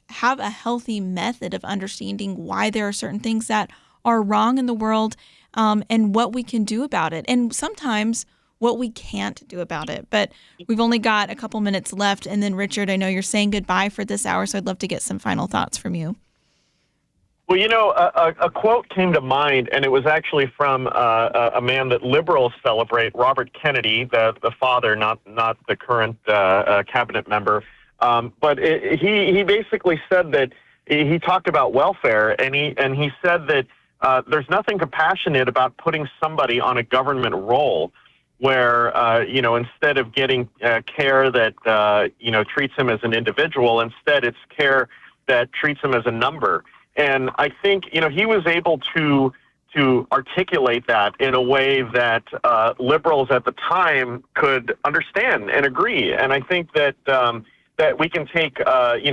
[SPEAKER 2] have a healthy method of understanding why there are certain things that are wrong in the world, and what we can do about it. And sometimes what we can't do about it. But we've only got a couple minutes left. And then, Richard, I know you're saying goodbye for this hour, so I'd love to get some final thoughts from you.
[SPEAKER 4] Well, a quote came to mind, and it was actually from a man that liberals celebrate, Robert Kennedy, the father, not the current cabinet member. But he basically said that he talked about welfare, and he said that there's nothing compassionate about putting somebody on a government roll where, instead of getting care that, treats him as an individual, instead it's care that treats him as a number. And I think, he was able to articulate that in a way that liberals at the time could understand and agree. And I think that that we can take,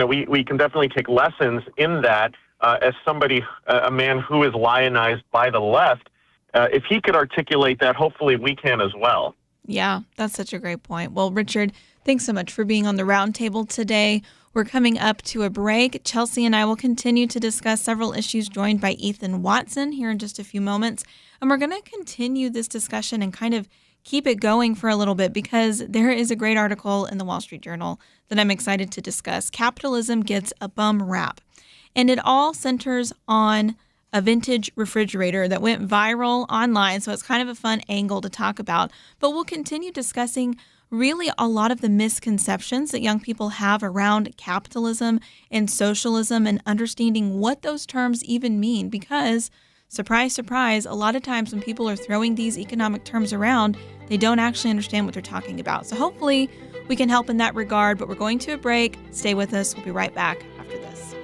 [SPEAKER 4] we can definitely take lessons in that as somebody, a man who is lionized by the left. If he could articulate that, hopefully we can as well.
[SPEAKER 2] Yeah, that's such a great point. Well, Richard, thanks so much for being on the roundtable today. We're coming up to a break. Chelsey and I will continue to discuss several issues, joined by Ethan Watson here in just a few moments. And we're going to continue this discussion and kind of keep it going for a little bit, because there is a great article in the Wall Street Journal that I'm excited to discuss. Capitalism Gets a Bum Rap. And it all centers on a vintage refrigerator that went viral online. So it's kind of a fun angle to talk about. But we'll continue discussing really a lot of the misconceptions that young people have around capitalism and socialism, and understanding what those terms even mean. Because, surprise, surprise, a lot of times when people are throwing these economic terms around, they don't actually understand what they're talking about. So hopefully we can help in that regard. But we're going to a break. Stay with us. We'll be right back after this.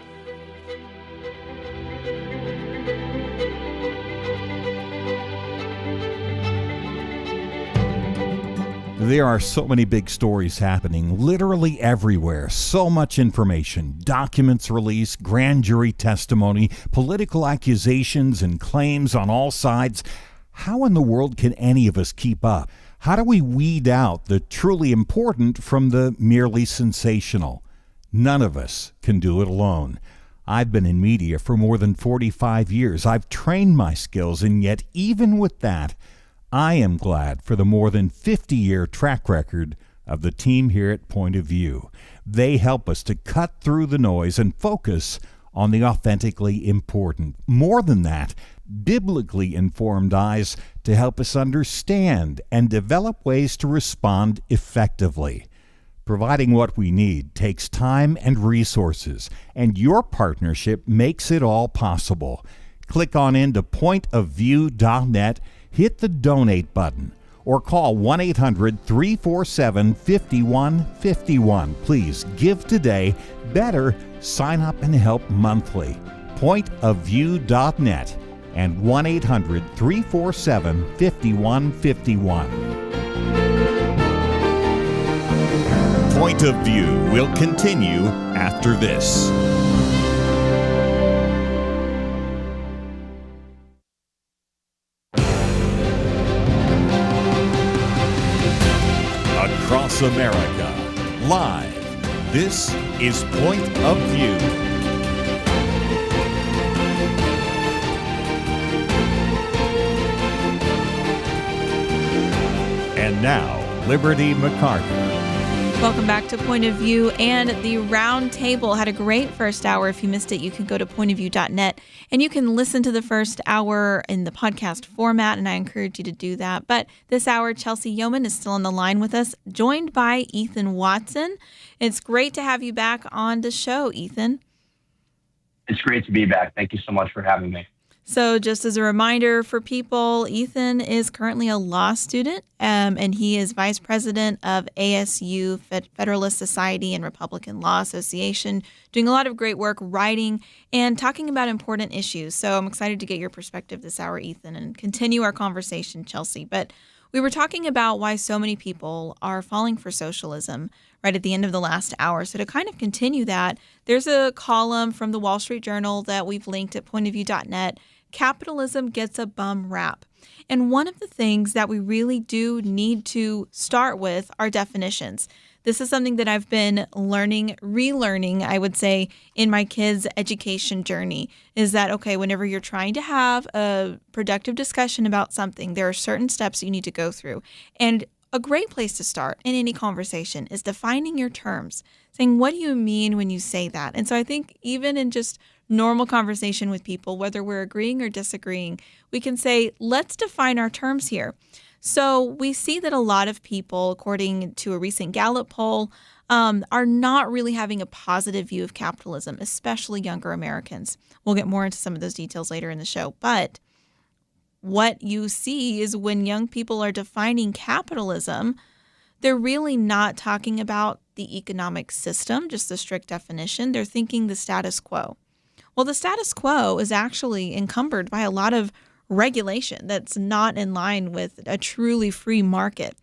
[SPEAKER 1] There are so many big stories happening literally everywhere. So much information, documents released, grand jury testimony, political accusations and claims on all sides. How in the world can any of us keep up? How do we weed out the truly important from the merely sensational? None of us can do it alone. I've been in media for more than 45 years. I've trained my skills, and yet even with that, I am glad for the more than 50-year track record of the team here at Point of View. They help us to cut through the noise and focus on the authentically important. More than that, biblically informed eyes to help us understand and develop ways to respond effectively. Providing what we need takes time and resources, and your partnership makes it all possible. Click on into pointofview.net, hit the donate button, or call 1-800-347-5151. Please give today. Better, sign up and help monthly. Pointofview.net and 1-800-347-5151. Point of View will continue after this. Across America, live, this is Point of View. And now, Liberty McArtor.
[SPEAKER 2] Welcome back to Point of View and the Roundtable. Had a great first hour. If you missed it, you can go to pointofview.net and you can listen to the first hour in the podcast format, and I encourage you to do that. But this hour, Chelsey Youman is still on the line with us, joined by Ethan Watson. It's great to have you back on the show, Ethan.
[SPEAKER 6] It's great to be back. Thank you so much for having me.
[SPEAKER 2] So just as a reminder for people, Ethan is currently a law student, and he is vice president of ASU, Federalist Society and Republican Law Association, doing a lot of great work writing and talking about important issues. So I'm excited to get your perspective this hour, Ethan, and continue our conversation, Chelsey. But we were talking about why so many people are falling for socialism right at the end of the last hour. So to kind of continue that, there's a column from the Wall Street Journal that we've linked at pointofview.net. Capitalism gets a bum rap. And one of the things that we really do need to start with are definitions. This is something that I've been relearning, I would say, in my kids' education journey, is that, okay, whenever you're trying to have a productive discussion about something, there are certain steps you need to go through. And a great place to start in any conversation is defining your terms, saying, what do you mean when you say that? And so I think even in just normal conversation with people, whether we're agreeing or disagreeing, we can say, let's define our terms here. So we see that a lot of people, according to a recent Gallup poll, are not really having a positive view of capitalism, especially younger Americans. We'll get more into some of those details later in the show. But what you see is when young people are defining capitalism, they're really not talking about the economic system, just the strict definition. They're thinking the status quo. Well, the status quo is actually encumbered by a lot of regulation that's not in line with a truly free market.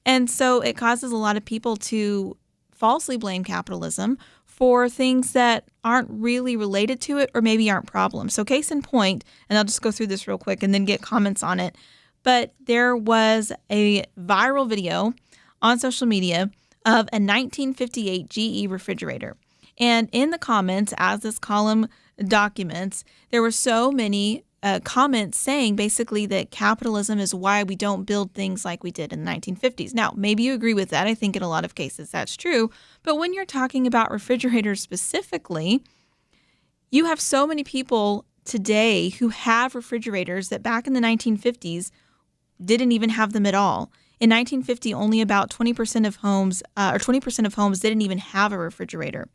[SPEAKER 2] And so it causes a lot of people to falsely blame capitalism for things that aren't really related to it or maybe aren't problems. So case in point, and I'll just go through this real quick and then get comments on it, but there was a viral video on social media of a 1958 GE refrigerator. And in the comments, as this column documents, there were so many comments saying basically that capitalism is why we don't build things like we did in the 1950s. Now, maybe you agree with that. I think in a lot of cases that's true. But when you're talking about refrigerators specifically, you have so many people today who have refrigerators that back in the 1950s didn't even have them at all. In 1950, only about 20% of homes, didn't even have a refrigerator.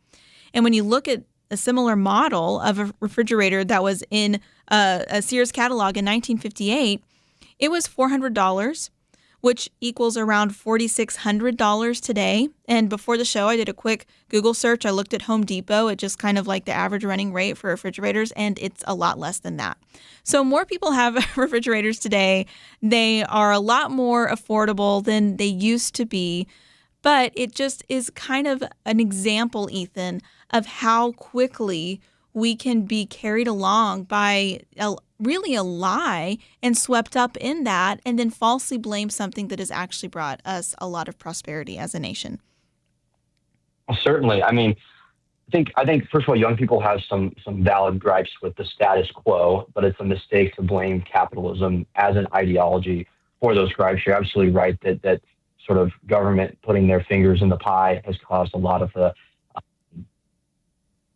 [SPEAKER 2] And when you look at a similar model of a refrigerator that was in a Sears catalog in 1958, it was $400, which equals around $4,600 today. And before the show, I did a quick Google search. I looked at Home Depot at just kind of like the average running rate for refrigerators, and it's a lot less than that. So more people have refrigerators today. They are a lot more affordable than they used to be. But it just is kind of an example, Ethan, of how quickly we can be carried along by really a lie and swept up in that and then falsely blame something that has actually brought us a lot of prosperity as a nation.
[SPEAKER 6] Well, certainly. I mean, I think first of all, young people have some valid gripes with the status quo, but it's a mistake to blame capitalism as an ideology for those gripes. You're absolutely right that sort of government putting their fingers in the pie has caused a lot of the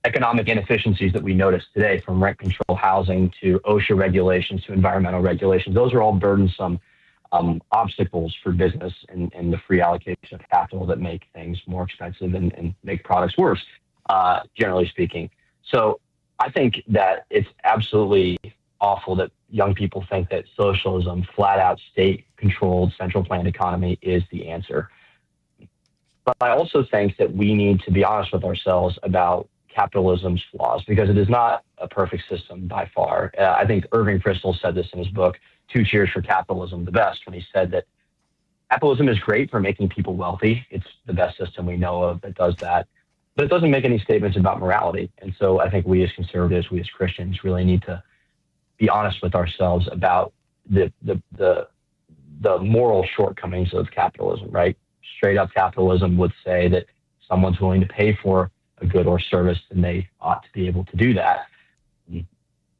[SPEAKER 6] economic inefficiencies that we notice today, from rent control housing to OSHA regulations to environmental regulations. Those are all burdensome obstacles for business and the free allocation of capital that make things more expensive and make products worse, generally speaking. So I think that it's absolutely awful that young people think that socialism, flat out state-controlled, central planned economy is the answer. But I also think that we need to be honest with ourselves about capitalism's flaws, because it is not a perfect system by far. I think Irving Kristol said this in his book, Two Cheers for Capitalism, the Best, when he said that capitalism is great for making people wealthy. It's the best system we know of that does that. But it doesn't make any statements about morality. And so I think we as conservatives, we as Christians really need to be honest with ourselves about the moral shortcomings of capitalism, right? Straight up capitalism would say that someone's willing to pay for a good or service, then they ought to be able to do that.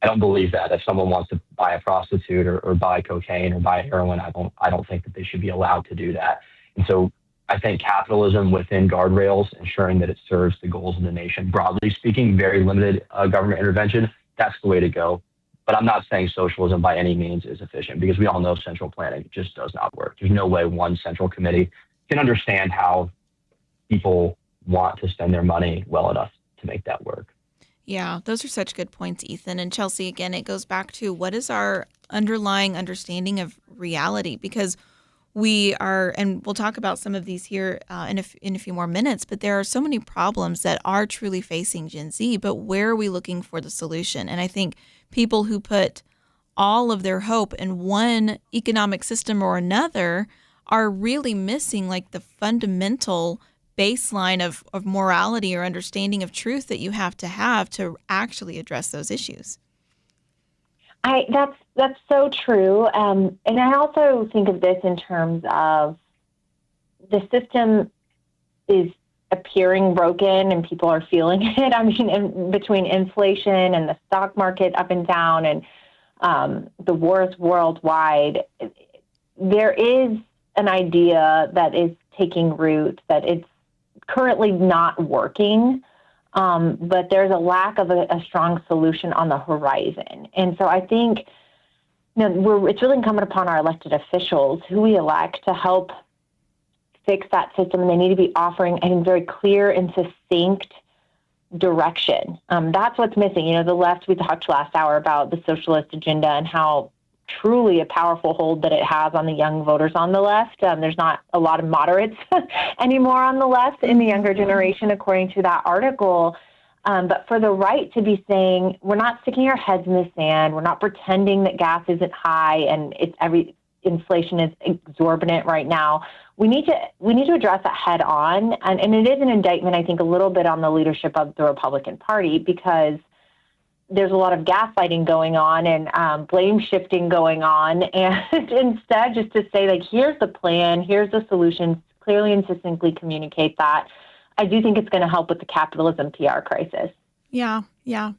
[SPEAKER 6] I don't believe that. If someone wants to buy a prostitute or buy cocaine or buy heroin, I don't think that they should be allowed to do that. And so I think capitalism within guardrails, ensuring that it serves the goals of the nation, broadly speaking, very limited government intervention, that's the way to go. But I'm not saying socialism by any means is efficient, because we all know central planning just does not work. There's no way one central committee can understand how people want to spend their money well enough to make that work.
[SPEAKER 2] Yeah, those are such good points, Ethan. And Chelsey, again, it goes back to what is our underlying understanding of reality? Because we are, and we'll talk about some of these here in a few more minutes, but there are so many problems that are truly facing Gen Z, but where are we looking for the solution? And I think people who put all of their hope in one economic system or another are really missing like the fundamental baseline of morality or understanding of truth that you have to actually address those issues.
[SPEAKER 3] That's so true. And I also think of this in terms of the system is appearing broken and people are feeling it. I mean, between inflation and the stock market up and down and the wars worldwide, there is an idea that is taking root that it's currently not working, but there's a lack of a strong solution on the horizon. And so I think it's really incumbent upon our elected officials who we elect to help fix that system. And they need to be offering, I think, very clear and succinct direction. That's what's missing. The left, we talked last hour about the socialist agenda and how truly a powerful hold that it has on the young voters on the left. There's not a lot of moderates anymore on the left in the younger generation, according to that article. But for the right to be saying, we're not sticking our heads in the sand, we're not pretending that gas isn't high and inflation is exorbitant right now. We need to address that head on. And it is an indictment, I think, a little bit on the leadership of the Republican Party, because there's a lot of gaslighting going on and blame shifting going on. And instead, just to say, like, here's the plan, here's the solution, clearly and succinctly communicate that. I do think it's going to help with the capitalism PR crisis. Yeah,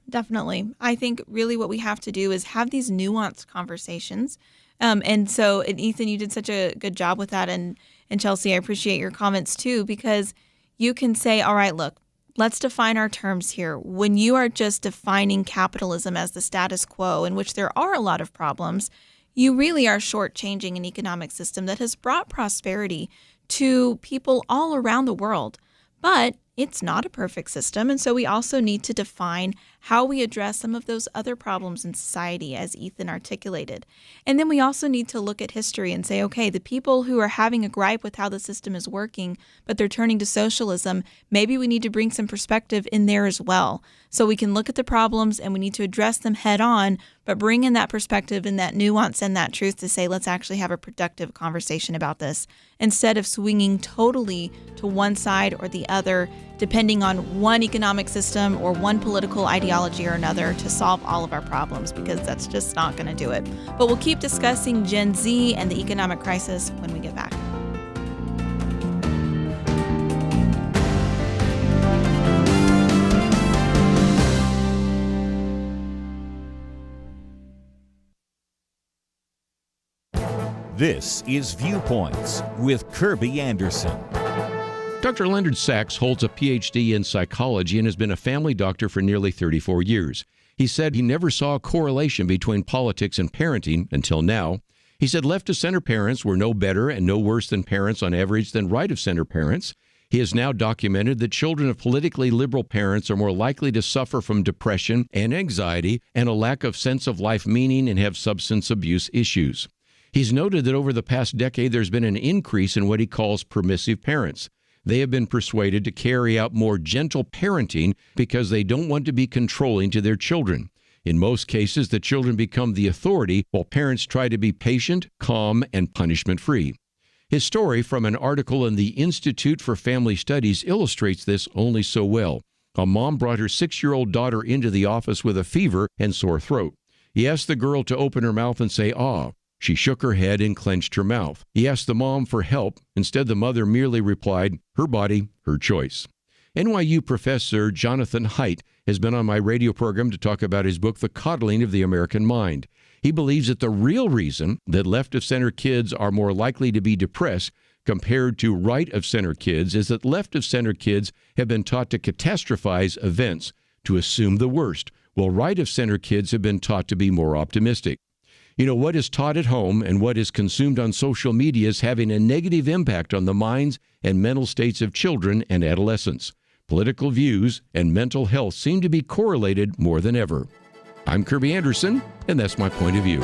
[SPEAKER 3] definitely. I think really what we have to do is have these nuanced conversations. And Ethan, you did such a good job with that. And Chelsey, I appreciate your comments too, because you can say, all right, look, let's define our terms here. When you are just defining capitalism as the status quo, in which there are a lot of problems, you really are shortchanging an economic system that has brought prosperity to people all around the world. But it's not a perfect system. And so we also need to define how we address some of those other problems in society, as Ethan articulated. And then we also need to look at history and say, okay, the people who are having a gripe with how the system is working, but they're turning to socialism, maybe we need to bring some perspective in there as well. So we can look at the problems and we need to address them head on, but bring in that perspective and that nuance and that truth to say, let's actually have a productive conversation about this, instead of swinging totally to one side or the other, depending on one economic system or one political ideology or another to solve all of our problems, because that's just not going to do it. But we'll keep discussing Gen Z and the economic crisis when we get back.
[SPEAKER 1] This is Viewpoints with Kirby Anderson.
[SPEAKER 5] Dr. Leonard Sachs holds a PhD in psychology and has been a family doctor for nearly 34 years. He said he never saw a correlation between politics and parenting until now. He said left-of-center parents were no better and no worse than parents on average than right-of-center parents. He has now documented that children of politically liberal parents are more likely to suffer from depression and anxiety and a lack of sense of life meaning and have substance abuse issues. He's noted that over the past decade, there's been an increase in what he calls permissive parents. They have been persuaded to carry out more gentle parenting because they don't want to be controlling to their children. In most cases, the children become the authority while parents try to be patient, calm, and punishment-free. His story from an article in the Institute for Family Studies illustrates this only so well. A mom brought her 6-year-old daughter into the office with a fever and sore throat. He asked the girl to open her mouth and say, "Ah." She shook her head and clenched her mouth. He asked the mom for help. Instead, the mother merely replied, "Her body, her choice." NYU professor Jonathan Haidt has been on my radio program to talk about his book, The Coddling of the American Mind. He believes that the real reason that left-of-center kids are more likely to be depressed compared to right-of-center kids is that left-of-center kids have been taught to catastrophize events, to assume the worst, while right-of-center kids have been taught to be more optimistic. You know, what is taught at home and what is consumed on social media is having a negative impact on the minds and mental states of children and adolescents. Political views and mental health seem to be correlated more than ever. I'm Kirby Anderson, and that's my point of view.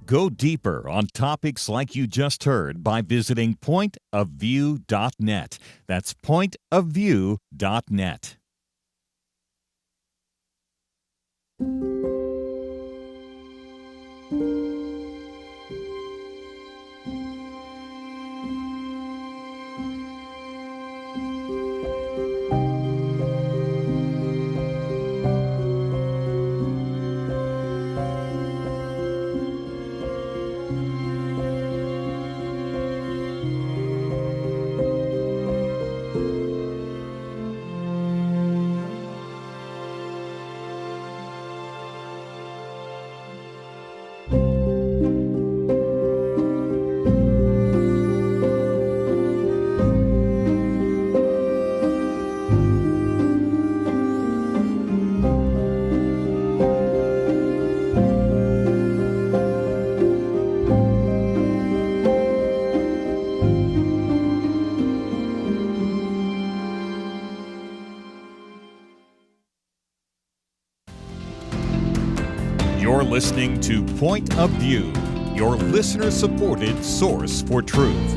[SPEAKER 1] Go deeper on topics like you just heard by visiting pointofview.net. That's pointofview.net. You're listening to Point of View, your listener-supported source for truth.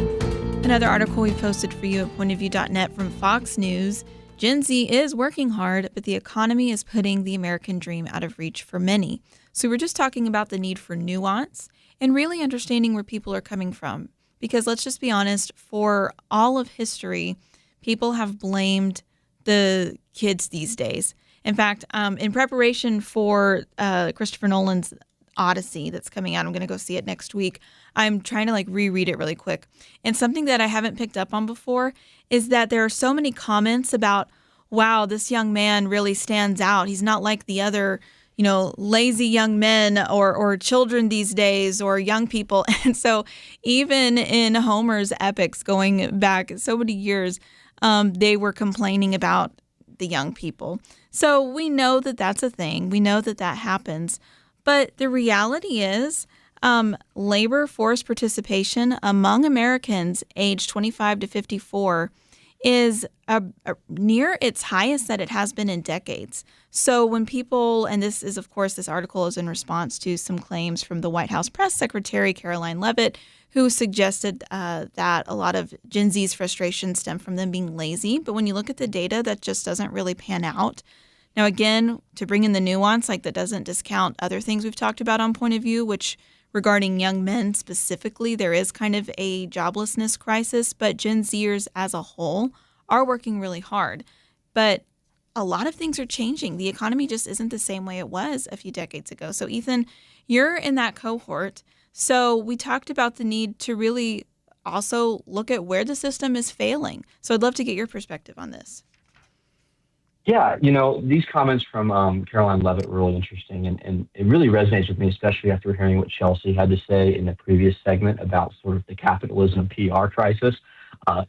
[SPEAKER 2] Another article we posted for you at pointofview.net from Fox News. Gen Z is working hard, but the economy is putting the American dream out of reach for many. So we're just talking about the need for nuance and really understanding where people are coming from. Because let's just be honest, for all of history, people have blamed the kids these days. In fact, in preparation for Christopher Nolan's Odyssey that's coming out, I'm going to go see it next week. I'm trying to reread it really quick. And something that I haven't picked up on before is that there are so many comments about, wow, this young man really stands out. He's not like the other, lazy young men or children these days or young people. And so even in Homer's epics going back so many years, they were complaining about the young people. So we know that that's a thing. We know that that happens. But the reality is labor force participation among Americans aged 25 to 54 is near its highest that it has been in decades. So when people, and this is, of course, this article is in response to some claims from the White House press secretary, Caroline Leavitt, who suggested that a lot of Gen Z's frustration stem from them being lazy. But when you look at the data, that just doesn't really pan out. Now, again, to bring in the nuance, that doesn't discount other things we've talked about on Point of View, which regarding young men specifically, there is kind of a joblessness crisis, but Gen Zers as a whole are working really hard. But a lot of things are changing. The economy just isn't the same way it was a few decades ago. So, Ethan, you're in that cohort. So we talked about the need to really also look at where the system is failing. So I'd love to get your perspective on this.
[SPEAKER 6] Yeah, these comments from Caroline Leavitt were really interesting, and it really resonates with me, especially after hearing what Chelsey had to say in the previous segment about sort of the capitalism PR crisis.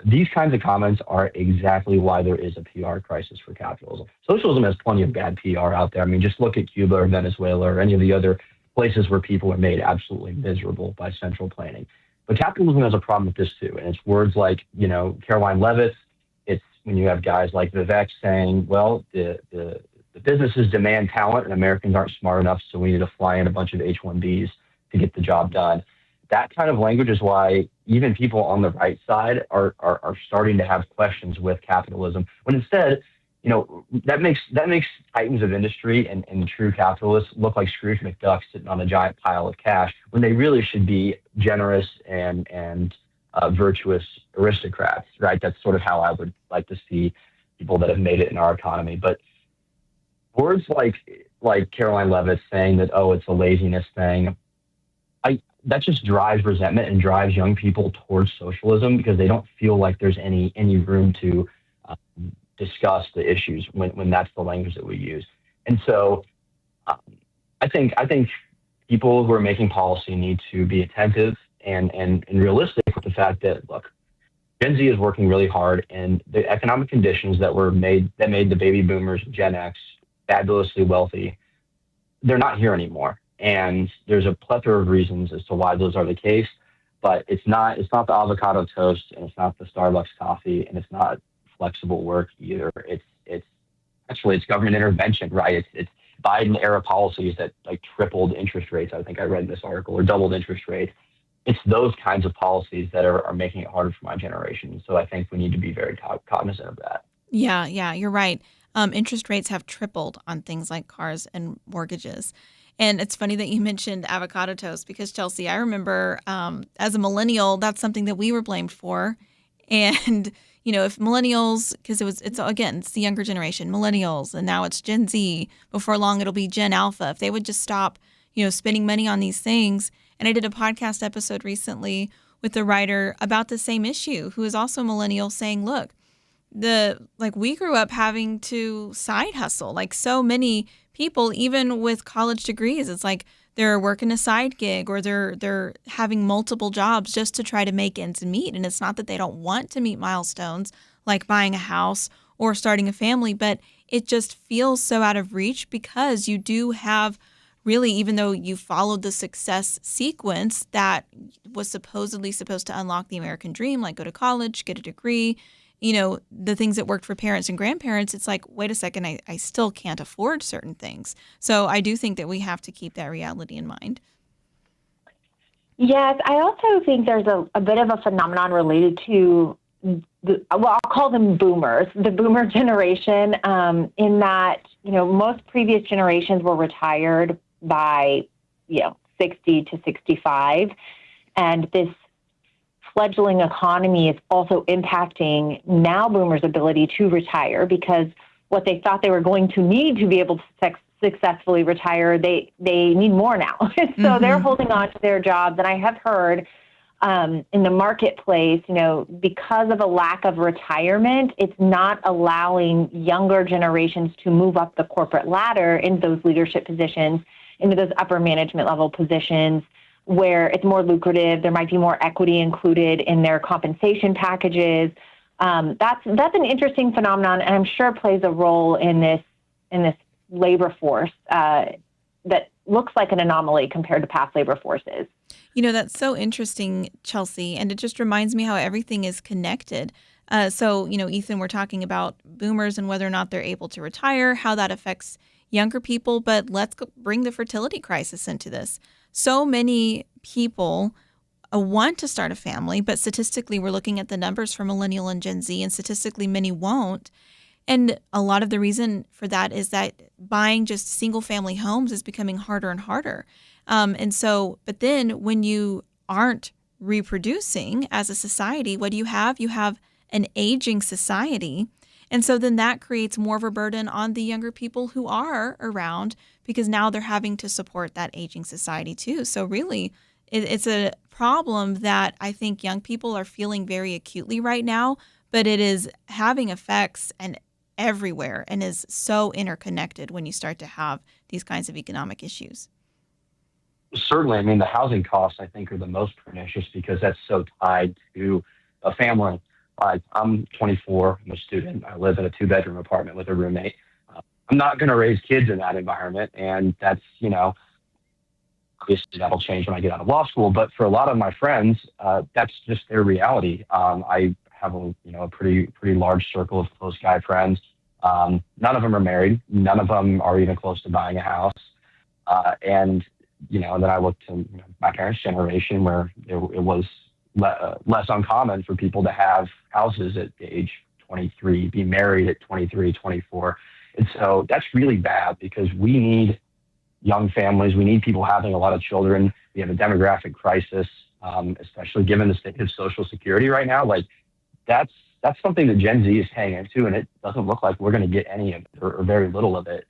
[SPEAKER 6] These kinds of comments are exactly why there is a PR crisis for capitalism. Socialism has plenty of bad PR out there. I mean, just look at Cuba or Venezuela or any of the other places where people are made absolutely miserable by central planning. But capitalism has a problem with this too. And it's words like, Caroline Leavitt. It's when you have guys like Vivek saying, well, the businesses demand talent and Americans aren't smart enough, so we need to fly in a bunch of H-1Bs to get the job done. That kind of language is why even people on the right side are starting to have questions with capitalism, when instead, that makes titans of industry and true capitalists look like Scrooge McDuck sitting on a giant pile of cash when they really should be generous and virtuous aristocrats, right? That's sort of how I would like to see people that have made it in our economy. But words like Caroline Leavitt saying that, oh, it's a laziness thing, that just drives resentment and drives young people towards socialism because they don't feel like there's any room to discuss the issues when that's the language that we use. And so I think people who are making policy need to be attentive and realistic with the fact that, look, Gen Z is working really hard, and the economic conditions that made the baby boomers, Gen X, fabulously wealthy, they're not here anymore. And there's a plethora of reasons as to why those are the case, but it's not the avocado toast, and it's not the Starbucks coffee, and it's not flexible work either. It's government intervention, right? It's Biden era policies that like tripled interest rates. I think I read in this article, or doubled interest rates. It's those kinds of policies that are making it harder for my generation. So I think we need to be very cognizant of that.
[SPEAKER 2] Yeah, you're right. Interest rates have tripled on things like cars and mortgages. And it's funny that you mentioned avocado toast because, Chelsey, I remember as a millennial, that's something that we were blamed for. And, if millennials, because it's the younger generation, millennials, and now it's Gen Z. Before long, it'll be Gen Alpha. If they would just stop, spending money on these things. And I did a podcast episode recently with a writer about the same issue who is also a millennial saying, look, we grew up having to side hustle, like so many people, even with college degrees. It's like they're working a side gig or they're having multiple jobs just to try to make ends meet. And it's not that they don't want to meet milestones like buying a house or starting a family, but it just feels so out of reach because you do have really, even though you followed the success sequence that was supposedly supposed to unlock the American dream, like go to college, get a degree, the things that worked for parents and grandparents, it's like, wait a second, I still can't afford certain things. So I do think that we have to keep that reality in mind.
[SPEAKER 3] Yes, I also think there's a bit of a phenomenon related to, I'll call them boomers, the boomer generation, in that, most previous generations were retired by 60 to 65, and this fledgling economy is also impacting now boomers' ability to retire because what they thought they were going to need to be able to successfully retire, they need more now. So they're holding on to their jobs, and I have heard in the marketplace, because of a lack of retirement, it's not allowing younger generations to move up the corporate ladder in those leadership positions, into those upper management level positions where it's more lucrative. There might be more equity included in their compensation packages. That's an interesting phenomenon, and I'm sure plays a role in this labor force that looks like an anomaly compared to past labor forces.
[SPEAKER 2] That's so interesting, Chelsey, and it just reminds me how everything is connected. So, Ethan, we're talking about boomers and whether or not they're able to retire, how that affects younger people, but let's bring the fertility crisis into this. So many people want to start a family, but statistically, we're looking at the numbers for millennial and Gen Z, and statistically, many won't. And a lot of the reason for that is that buying just single family homes is becoming harder and harder. But then when you aren't reproducing as a society, what do you have? You have an aging society. And so then that creates more of a burden on the younger people who are around because now they're having to support that aging society too. So really, it's a problem that I think young people are feeling very acutely right now, but it is having effects and everywhere and is so interconnected when you start to have these kinds of economic issues.
[SPEAKER 6] Certainly. I mean, the housing costs, I think, are the most pernicious because that's so tied to a family. I'm 24, I'm a student. I live in a 2-bedroom apartment with a roommate. I'm not going to raise kids in that environment. And that's, obviously that'll change when I get out of law school. But for a lot of my friends, that's just their reality. I have a pretty large circle of close guy friends. None of them are married. None of them are even close to buying a house. And then I look to my parents' generation where it was less uncommon for people to have houses at age 23, be married at 23, 24. And so that's really bad because we need young families. We need people having a lot of children. We have a demographic crisis, especially given the state of Social Security right now. Like that's something that Gen Z is paying into, and it doesn't look like we're going to get any of it or very little of it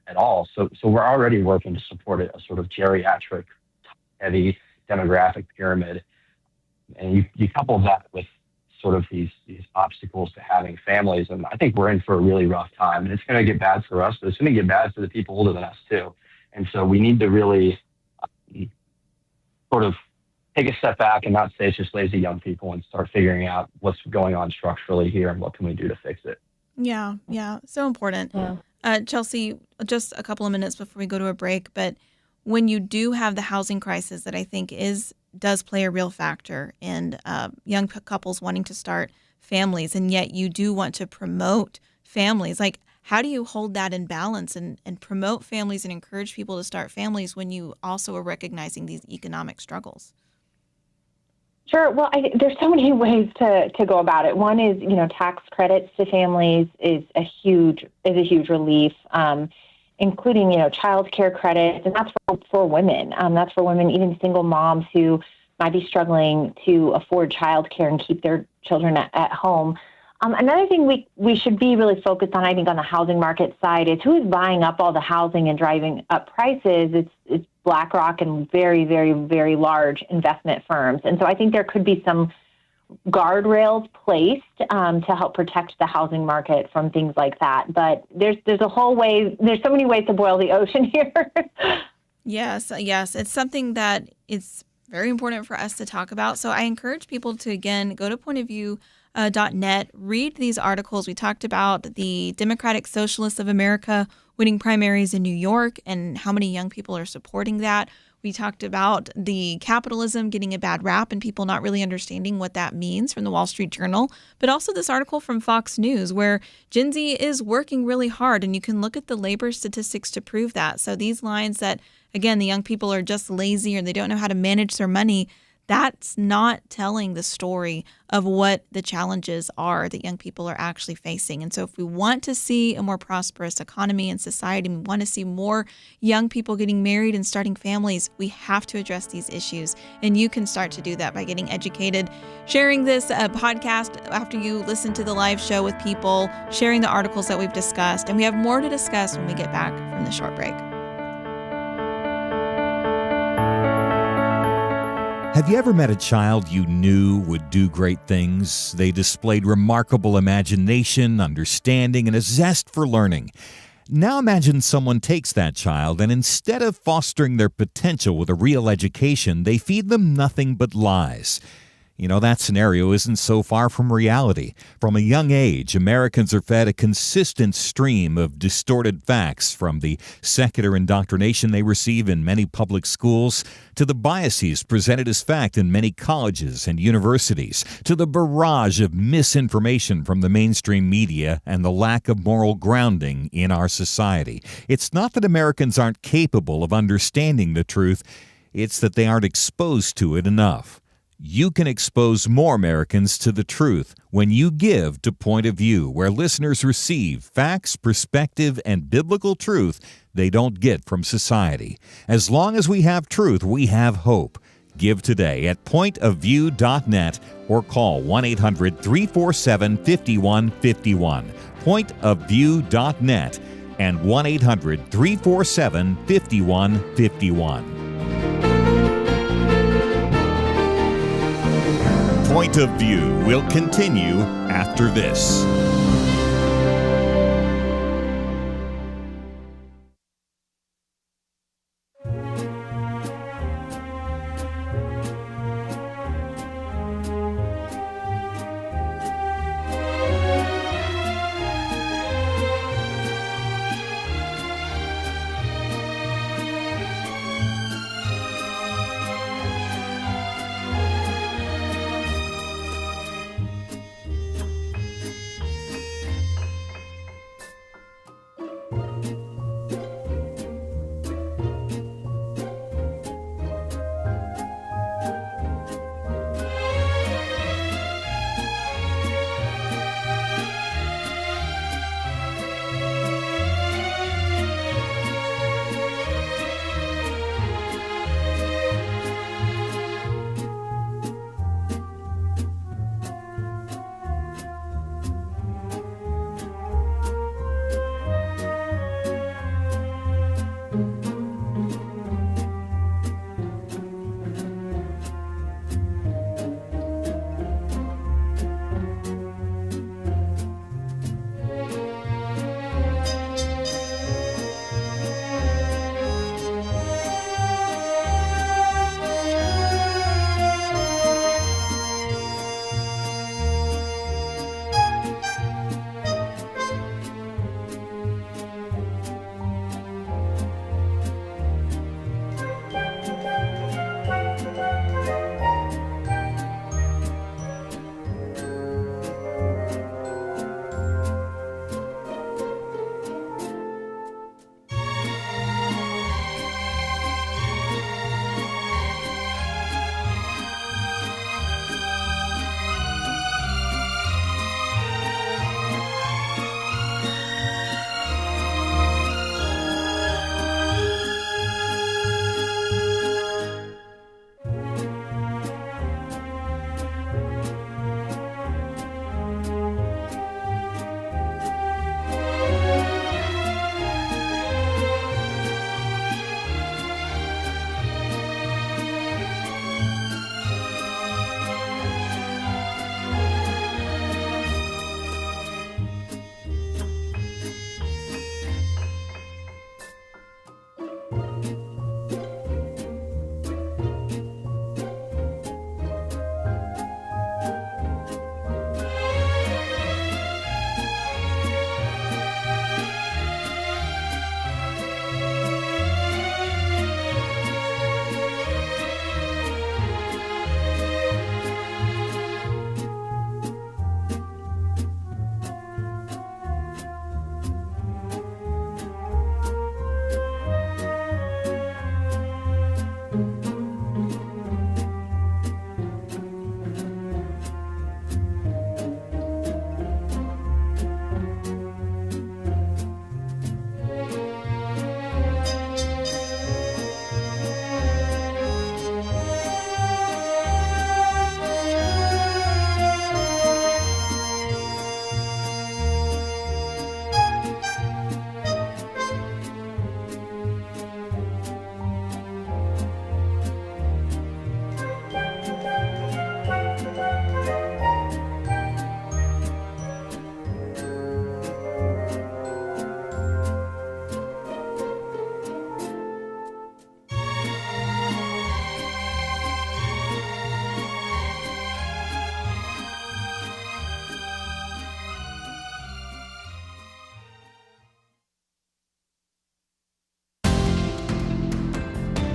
[SPEAKER 6] at all. So we're already working to support a sort of geriatric heavy demographic pyramid. And you couple that with sort of these obstacles to having families, and I think we're in for a really rough time. And it's going to get bad for us, but it's going to get bad for the people older than us too. And so we need to really sort of take a step back and not say it's just lazy young people, and start figuring out what's going on structurally here and what can we do to fix it.
[SPEAKER 2] Yeah, so important. Yeah. Chelsey, just a couple of minutes before we go to a break, but when you do have the housing crisis that I think does play a real factor in young couples wanting to start families, and yet you do want to promote families, like how do you hold that in balance and promote families and encourage people to start families when you also are recognizing these economic struggles?
[SPEAKER 3] Sure. Well, there's so many ways to go about it. One is, tax credits to families is a huge relief, including, child care credits, and that's for women. That's for women, even single moms who might be struggling to afford child care and keep their children at home. Another thing we should be really focused on, I think, on the housing market side is who is buying up all the housing and driving up prices. It's BlackRock and very, very, very large investment firms. And so I think there could be some guardrails placed to help protect the housing market from things like that. But there's so many ways to boil the ocean here.
[SPEAKER 2] Yes. It's something that it's very important for us to talk about. So I encourage people to, again, go to pointofview.net, read these articles. We talked about the Democratic Socialists of America winning primaries in New York and how many young people are supporting that. We talked about the capitalism getting a bad rap and people not really understanding what that means from the Wall Street Journal, but also this article from Fox News where Gen Z is working really hard, and you can look at the labor statistics to prove that. So these lines that, again, the young people are just lazy or they don't know how to manage their money, that's not telling the story of what the challenges are that young people are actually facing. And so if we want to see a more prosperous economy and society, we want to see more young people getting married and starting families, we have to address these issues. And you can start to do that by getting educated, sharing this podcast after you listen to the live show with people, sharing the articles that we've discussed. And we have more to discuss when we get back from the short break.
[SPEAKER 1] Have you ever met a child you knew would do great things? They displayed remarkable imagination, understanding, and a zest for learning. Now imagine someone takes that child and instead of fostering their potential with a real education, they feed them nothing but lies. That scenario isn't so far from reality. From a young age, Americans are fed a consistent stream of distorted facts, from the secular indoctrination they receive in many public schools, to the biases presented as fact in many colleges and universities, to the barrage of misinformation from the mainstream media and the lack of moral grounding in our society. It's not that Americans aren't capable of understanding the truth, it's that they aren't exposed to it enough. You can expose more Americans to the truth when you give to Point of View, where listeners receive facts, perspective, and biblical truth they don't get from society. As long as we have truth, we have hope. Give today at pointofview.net or call 1-800-347-5151. Pointofview.net and 1-800-347-5151. Point of View will continue after this.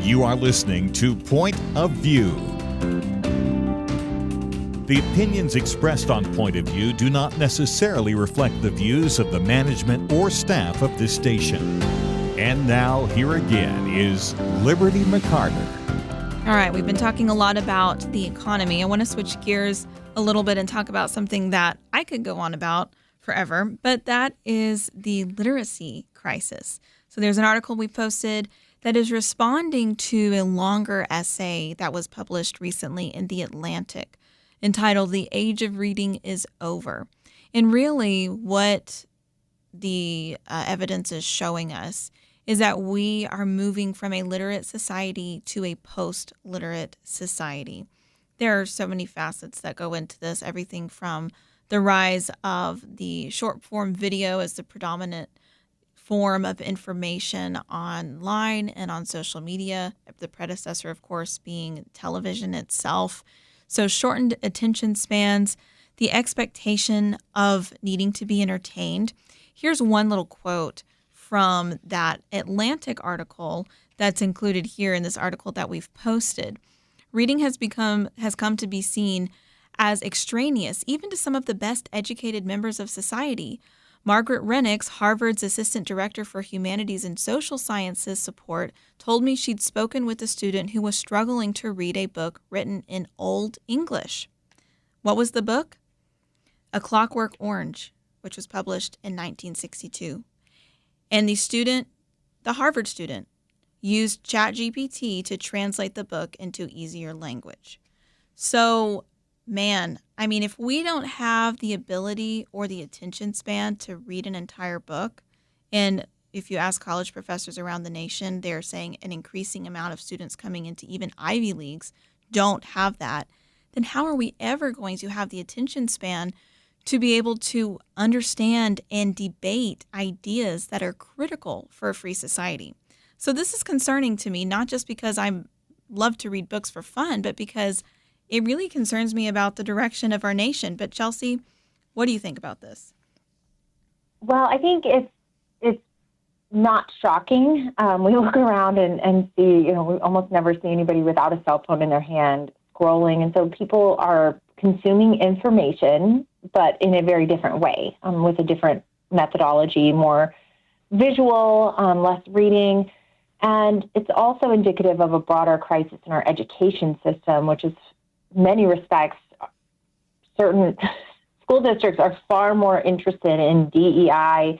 [SPEAKER 1] You are listening to Point of View. The opinions expressed on Point of View do not necessarily reflect the views of the management or staff of this station. And now, here again is Liberty McArtor.
[SPEAKER 2] All right, we've been talking a lot about the economy. I want to switch gears a little bit and talk about something that I could go on about forever, but that is the literacy crisis. So there's an article we posted that is responding to a longer essay that was published recently in The Atlantic entitled "The Age of Reading is Over." And really what the evidence is showing us is that we are moving from a literate society to a post-literate society. There are so many facets that go into this, everything from the rise of the short-form video as the predominant form of information online and on social media, the predecessor, of course, being television itself. So shortened attention spans, the expectation of needing to be entertained. Here's one little quote from that Atlantic article that's included here in this article that we've posted. Reading has come to be seen as extraneous, even to some of the best educated members of society. Margaret Rennicks, Harvard's Assistant Director for Humanities and Social Sciences Support, told me she'd spoken with a student who was struggling to read a book written in Old English. What was the book? A Clockwork Orange, which was published in 1962. And the Harvard student, used ChatGPT to translate the book into easier language. So, man, I mean, if we don't have the ability or the attention span to read an entire book, and if you ask college professors around the nation, they're saying an increasing amount of students coming into even Ivy Leagues don't have that, then how are we ever going to have the attention span to be able to understand and debate ideas that are critical for a free society? So this is concerning to me, not just because I love to read books for fun, but because it really concerns me about the direction of our nation. But Chelsey, what do you think about this?
[SPEAKER 3] Well, I think it's not shocking. We look around and see, we almost never see anybody without a cell phone in their hand scrolling. And so people are consuming information, but in a very different way, with a different methodology, more visual, less reading. And it's also indicative of a broader crisis in our education system, which is, in many respects, certain school districts are far more interested in DEI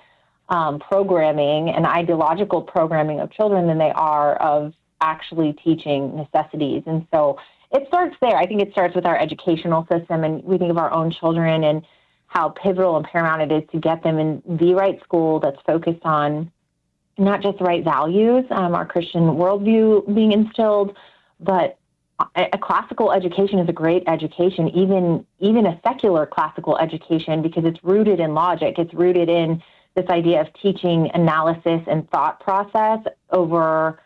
[SPEAKER 3] programming and ideological programming of children than they are of actually teaching necessities. And so it starts there. I think it starts with our educational system, and we think of our own children and how pivotal and paramount it is to get them in the right school that's focused on not just the right values, our Christian worldview being instilled, but a classical education is a great education, even a secular classical education, because it's rooted in logic. It's rooted in this idea of teaching analysis and thought process over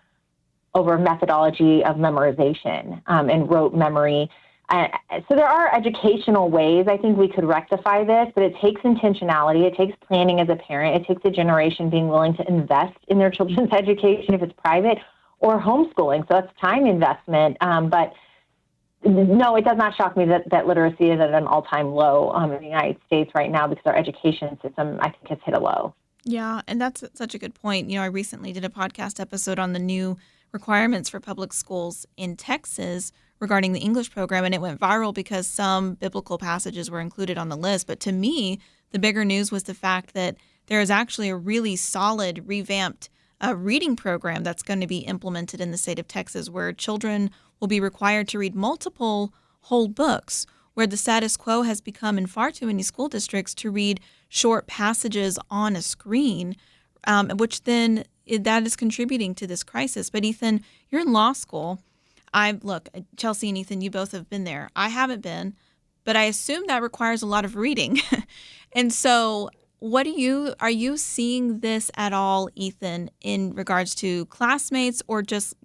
[SPEAKER 3] methodology of memorization and rote memory. So there are educational ways I think we could rectify this, but it takes intentionality. It takes planning as a parent. It takes a generation being willing to invest in their children's education if it's private, or homeschooling. So that's time investment. But no, it does not shock me that literacy is at an all-time low in the United States right now, because our education system, I think, has hit a low.
[SPEAKER 2] Yeah, and that's such a good point. I recently did a podcast episode on the new requirements for public schools in Texas regarding the English program, and it went viral because some biblical passages were included on the list. But to me, the bigger news was the fact that there is actually a really solid, revamped reading program that's going to be implemented in the state of Texas, where children will be required to read multiple whole books, where the status quo has become in far too many school districts to read short passages on a screen, which then that is contributing to this crisis. But Ethan, you're in law school. Look, Chelsey and Ethan, you both have been there. I haven't been, but I assume that requires a lot of reading. And so are you seeing this at all, Ethan, in regards to classmates or just,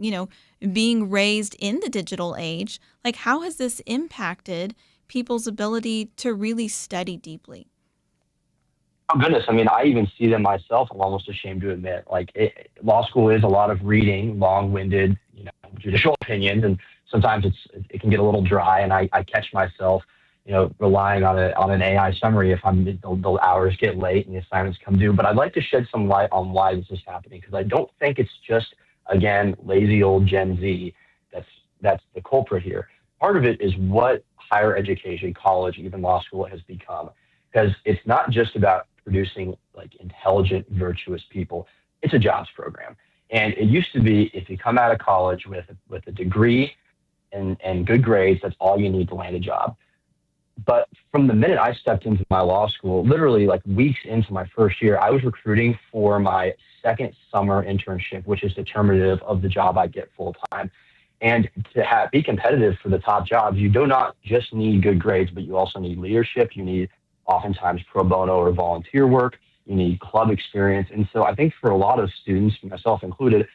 [SPEAKER 2] being raised in the digital age? Like, how has this impacted people's ability to really study deeply?
[SPEAKER 6] Oh, goodness. I mean, I even see them myself. I'm almost ashamed to admit, law school is a lot of reading, long-winded, judicial opinions, and sometimes it can get a little dry, and I catch myself, relying on an AI summary if the hours get late and the assignments come due. But I'd like to shed some light on why this is happening, because I don't think it's just, again, lazy old Gen Z that's the culprit here. Part of it is what higher education, college, even law school has become, because it's not just about producing like intelligent, virtuous people. It's a jobs program. And it used to be, if you come out of college with a degree and good grades, that's all you need to land a job. But from the minute I stepped into my law school, literally like weeks into my first year, I was recruiting for my second summer internship, which is determinative of the job I get full time. And to be competitive for the top jobs, you do not just need good grades, but you also need leadership. You need oftentimes pro bono or volunteer work. You need club experience. And so I think for a lot of students, myself included,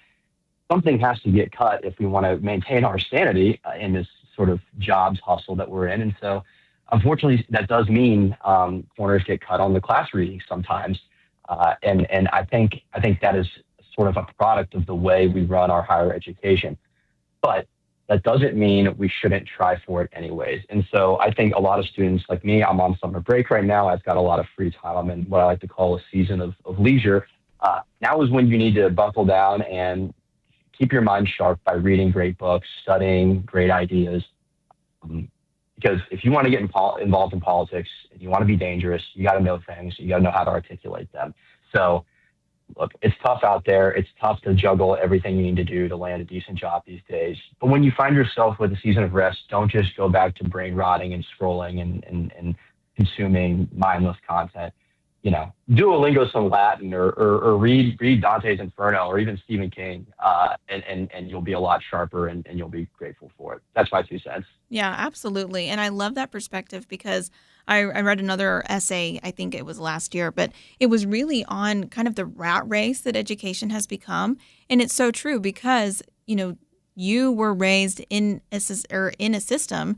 [SPEAKER 6] something has to get cut if we want to maintain our sanity in this sort of jobs hustle that we're in. And so unfortunately, that does mean corners get cut on the class readings sometimes. And I think that is sort of a product of the way we run our higher education. But that doesn't mean we shouldn't try for it anyways. And so I think a lot of students like me, I'm on summer break right now. I've got a lot of free time. I'm in what I like to call a season of leisure. Now is when you need to buckle down and keep your mind sharp by reading great books, studying great ideas. Because if you want to get involved in politics and you want to be dangerous, you got to know things. You got to know how to articulate them. So look, it's tough out there. It's tough to juggle everything you need to do to land a decent job these days. But when you find yourself with a season of rest, don't just go back to brain rotting and scrolling and consuming mindless content. Duolingo some Latin or read Dante's Inferno or even Stephen King, and you'll be a lot sharper and you'll be grateful for it. That's my 2 cents.
[SPEAKER 2] Yeah, absolutely. And I love that perspective because I read another essay, I think it was last year, but it was really on kind of the rat race that education has become. And it's so true because, you were raised in a system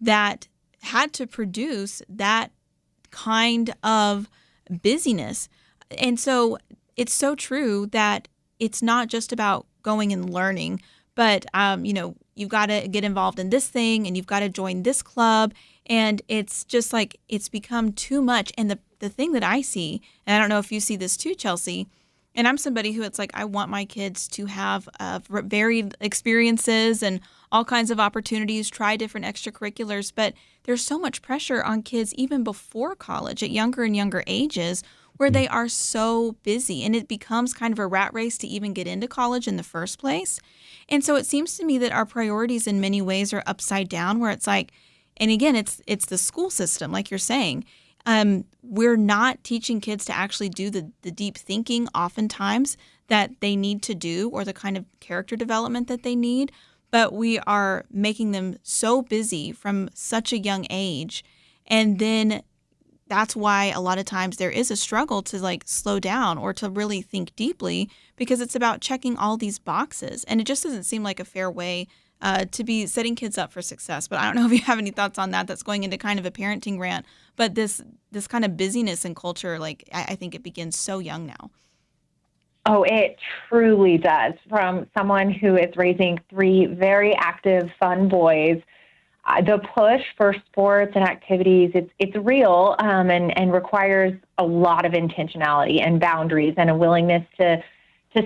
[SPEAKER 2] that had to produce that kind of busyness. And so it's so true that it's not just about going and learning, but, you've got to get involved in this thing and you've got to join this club. And it's just like it's become too much. And the thing that I see, and I don't know if you see this too, Chelsey, and I'm somebody who it's like I want my kids to have varied experiences and all kinds of opportunities, try different extracurriculars. But there's so much pressure on kids even before college at younger and younger ages where they are so busy. And it becomes kind of a rat race to even get into college in the first place. And so it seems to me that our priorities in many ways are upside down where it's like, and again, it's the school system, like you're saying. We're not teaching kids to actually do the deep thinking oftentimes that they need to do or the kind of character development that they need, but we are making them so busy from such a young age. And then that's why a lot of times there is a struggle to like slow down or to really think deeply because it's about checking all these boxes. And it just doesn't seem like a fair way to be setting kids up for success. But I don't know if you have any thoughts on that. That's going into kind of a parenting rant. But this kind of busyness in culture, like I think it begins so young now.
[SPEAKER 3] Oh, it truly does. From someone who is raising 3 very active, fun boys, the push for sports and activities, it's real and requires a lot of intentionality and boundaries and a willingness to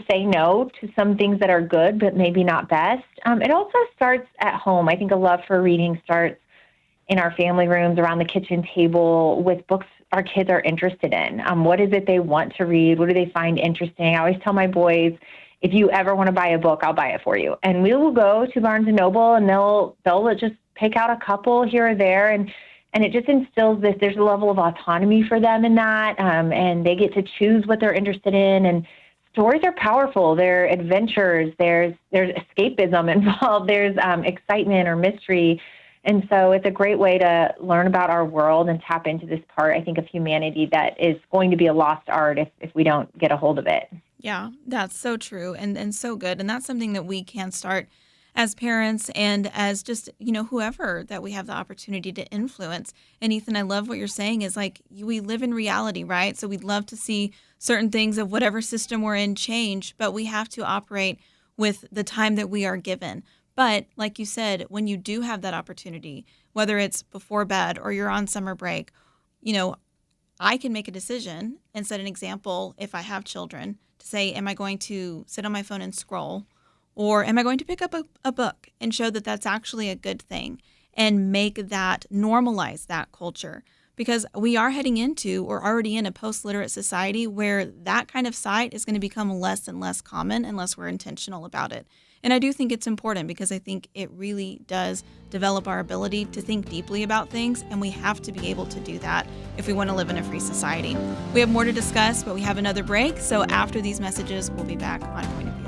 [SPEAKER 3] say no to some things that are good, but maybe not best. It also starts at home. I think a love for reading starts in our family rooms, around the kitchen table, with books our kids are interested in. What is it they want to read? What do they find interesting? I always tell my boys, if you ever want to buy a book, I'll buy it for you. And we will go to Barnes & Noble and they'll just pick out a couple here or there. And it just instills there's a level of autonomy for them in that. And they get to choose what they're interested in. And stories are powerful. They're adventures. There's escapism involved. There's excitement or mystery. And so it's a great way to learn about our world and tap into this part, I think, of humanity that is going to be a lost art if we don't get a hold of it.
[SPEAKER 2] Yeah, that's so true and so good. And that's something that we can start as parents and as just, whoever that we have the opportunity to influence. And Ethan, I love what you're saying is like we live in reality, right? So we'd love to see certain things of whatever system we're in change, but we have to operate with the time that we are given. But like you said, when you do have that opportunity, whether it's before bed or you're on summer break, I can make a decision and set an example if I have children to say, am I going to sit on my phone and scroll, or am I going to pick up a book and show that that's actually a good thing and make that, normalize that culture? Because we are heading into or already in a post-literate society where that kind of site is going to become less and less common unless we're intentional about it. And I do think it's important because I think it really does develop our ability to think deeply about things, and we have to be able to do that if we want to live in a free society. We have more to discuss, but we have another break. So after these messages, we'll be back on Point of View.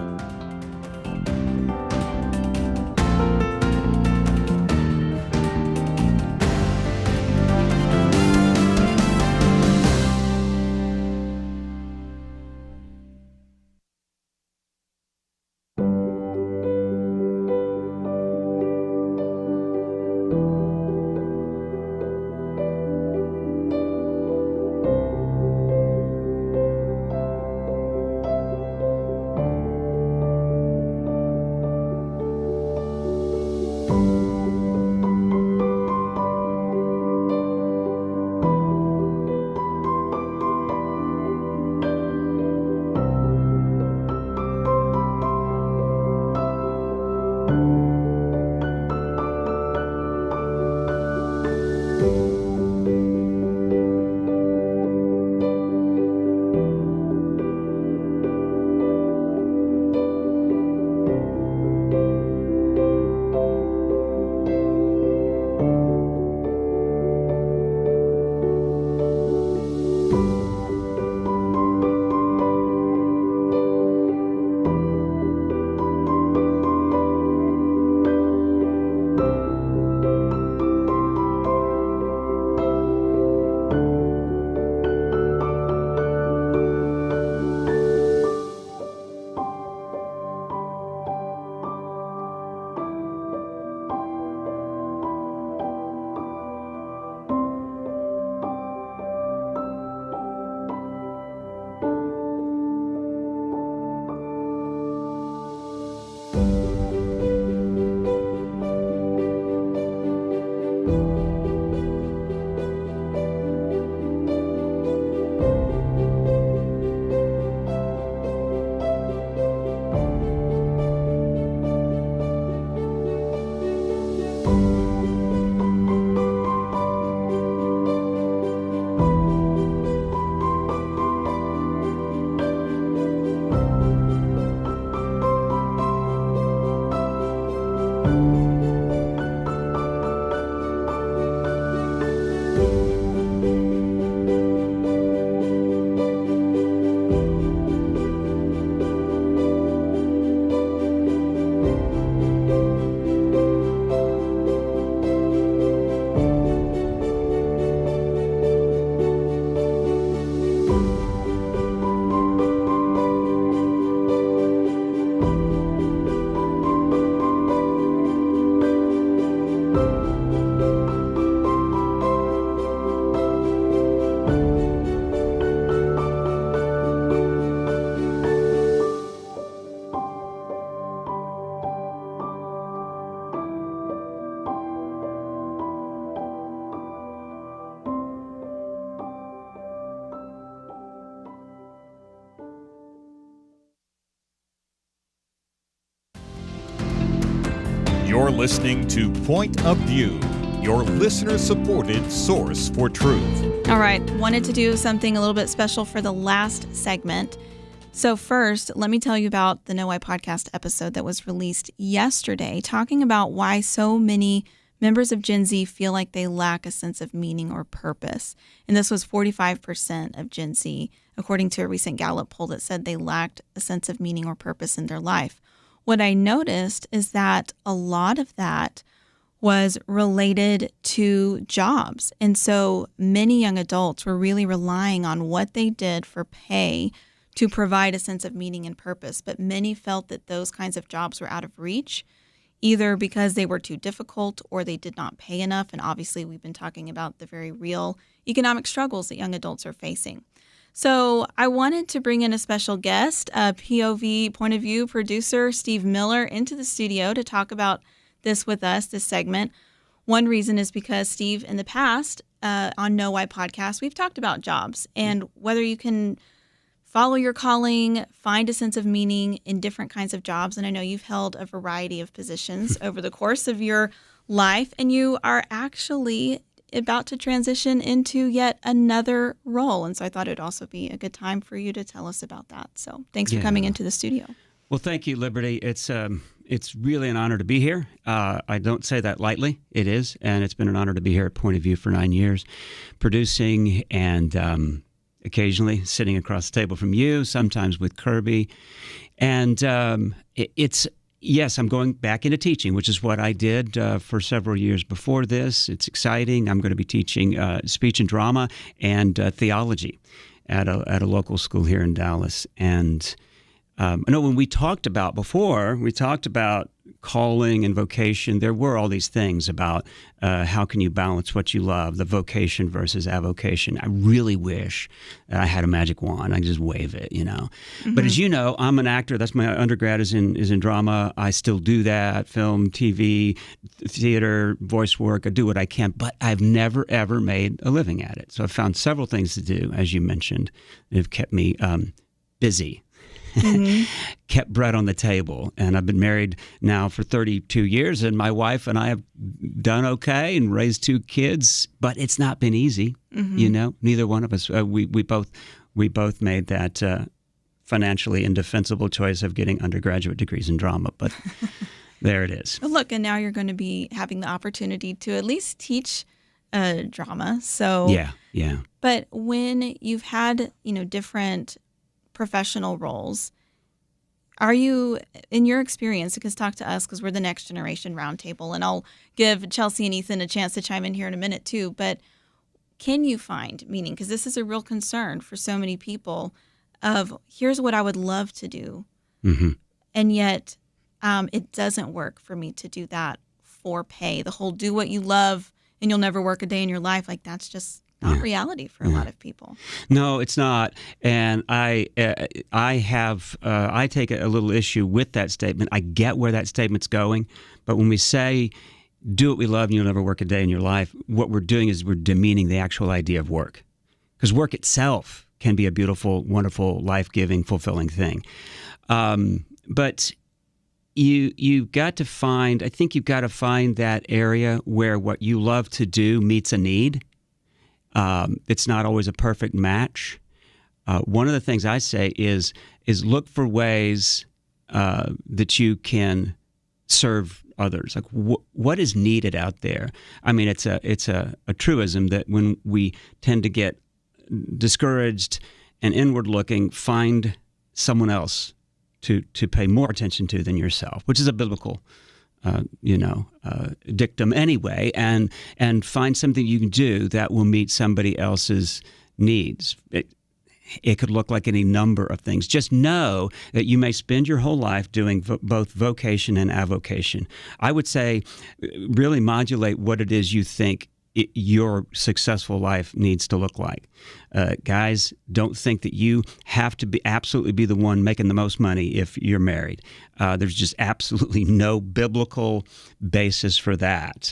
[SPEAKER 1] You're listening to Point of View, your listener-supported source for truth.
[SPEAKER 2] All right, wanted to do something a little bit special for the last segment. So first, let me tell you about the Know Why podcast episode that was released yesterday, talking about why so many members of Gen Z feel like they lack a sense of meaning or purpose. And this was 45% of Gen Z, according to a recent Gallup poll that said they lacked a sense of meaning or purpose in their life. What I noticed is that a lot of that was related to jobs. And so many young adults were really relying on what they did for pay to provide a sense of meaning and purpose. But many felt that those kinds of jobs were out of reach, either because they were too difficult or they did not pay enough. And obviously, we've been talking about the very real economic struggles that young adults are facing. So I wanted to bring in a special guest, a POV point of view producer, Steve Miller, into the studio to talk about this with us, this segment. One reason is because Steve, in the past, on Know Why podcast, we've talked about jobs and whether you can follow your calling, find a sense of meaning in different kinds of jobs. And I know you've held a variety of positions over the course of your life, and you are actually about to transition into yet another role. And so I thought it would also be a good time for you to tell us about that. So thanks for coming into the studio.
[SPEAKER 7] Well, thank you, Liberty. It's really an honor to be here. I don't say that lightly. It is, and it's been an honor to be here at Point of View for 9 years, producing and occasionally sitting across the table from you, sometimes with Kirby. And yes, I'm going back into teaching, which is what I did for several years before this. It's exciting. I'm going to be teaching speech and drama and theology at a local school here in Dallas. And I know when we talked about calling and vocation. There were all these things about how can you balance what you love, the vocation versus avocation. I really wish I had a magic wand. I could just wave it, Mm-hmm. But as you know, I'm an actor. That's my undergrad is in drama. I still do that, film, TV, theater, voice work. I do what I can, but I've never, ever made a living at it. So I've found several things to do, as you mentioned, that have kept me busy. Mm-hmm. Kept bread on the table. And I've been married now for 32 years, and my wife and I have done okay and raised 2 kids, but it's not been easy. Mm-hmm. Neither one of us. We both made that financially indefensible choice of getting undergraduate degrees in drama, but there it is.
[SPEAKER 2] Well, look, and now you're going to be having the opportunity to at least teach drama. So
[SPEAKER 7] yeah.
[SPEAKER 2] But when you've had different professional roles, are you, in your experience, because talk to us because we're the Next Generation Roundtable, and I'll give Chelsey and Ethan a chance to chime in here in a minute too, but can you find meaning? Because this is a real concern for so many people of here's what I would love to do, mm-hmm. and yet it doesn't work for me to do that for pay. The whole do what you love and you'll never work a day in your life, like that's just not reality for a lot of people.
[SPEAKER 7] No, it's not. And I take a little issue with that statement. I get where that statement's going, but when we say do what we love and you'll never work a day in your life, what we're doing is we're demeaning the actual idea of work. Because work itself can be a beautiful, wonderful, life-giving, fulfilling thing. But you've got to find that area where what you love to do meets a need. It's not always a perfect match. One of the things I say is look for ways that you can serve others. Like what is needed out there? I mean, it's a truism that when we tend to get discouraged and inward looking, find someone else to pay more attention to than yourself, which is a biblical dictum anyway, and find something you can do that will meet somebody else's needs. It could look like any number of things. Just know that you may spend your whole life doing both vocation and avocation. I would say really modulate what it is you think your successful life needs to look like. Guys, don't think that you have to absolutely be the one making the most money if you're married. There's just absolutely no biblical basis for that.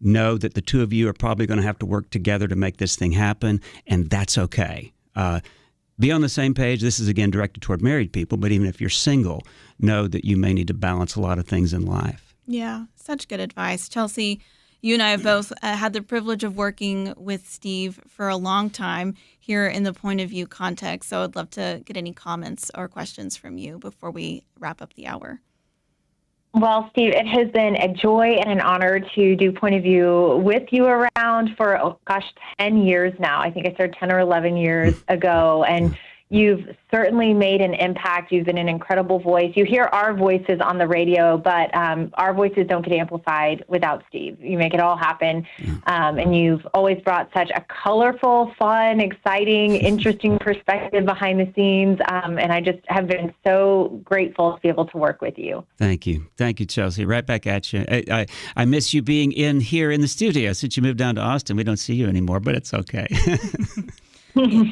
[SPEAKER 7] Know that the two of you are probably going to have to work together to make this thing happen, and that's okay. Be on the same page. This is, again, directed toward married people, but even if you're single, know that you may need to balance a lot of things in life.
[SPEAKER 2] Yeah, such good advice. Chelsey, you and I have both had the privilege of working with Steve for a long time here in the point of view context. So I'd love to get any comments or questions from you before we wrap up the hour.
[SPEAKER 3] Well, Steve, it has been a joy and an honor to do Point of View with you around for, 10 years now. I think I started 10 or 11 years ago, and you've certainly made an impact. You've been an incredible voice. You hear our voices on the radio, but our voices don't get amplified without Steve. You make it all happen. And you've always brought such a colorful, fun, exciting, interesting perspective behind the scenes. And I just have been so grateful to be able to work with you.
[SPEAKER 7] Thank you. Thank you, Chelsey. Right back at you. I miss you being in here in the studio. Since you moved down to Austin, we don't see you anymore, but it's okay.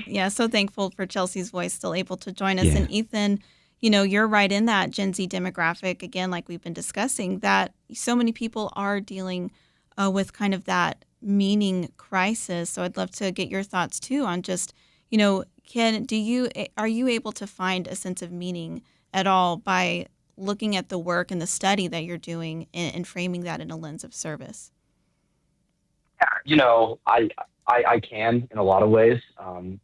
[SPEAKER 2] Yeah, so thankful for Chelsey's voice still able to join us.
[SPEAKER 7] Yeah.
[SPEAKER 2] And Ethan, you're right in that Gen Z demographic, again, like we've been discussing, that so many people are dealing with kind of that meaning crisis. So I'd love to get your thoughts too on just, are you able to find a sense of meaning at all by looking at the work and the study that you're doing and framing that in a lens of service?
[SPEAKER 6] I can in a lot of ways,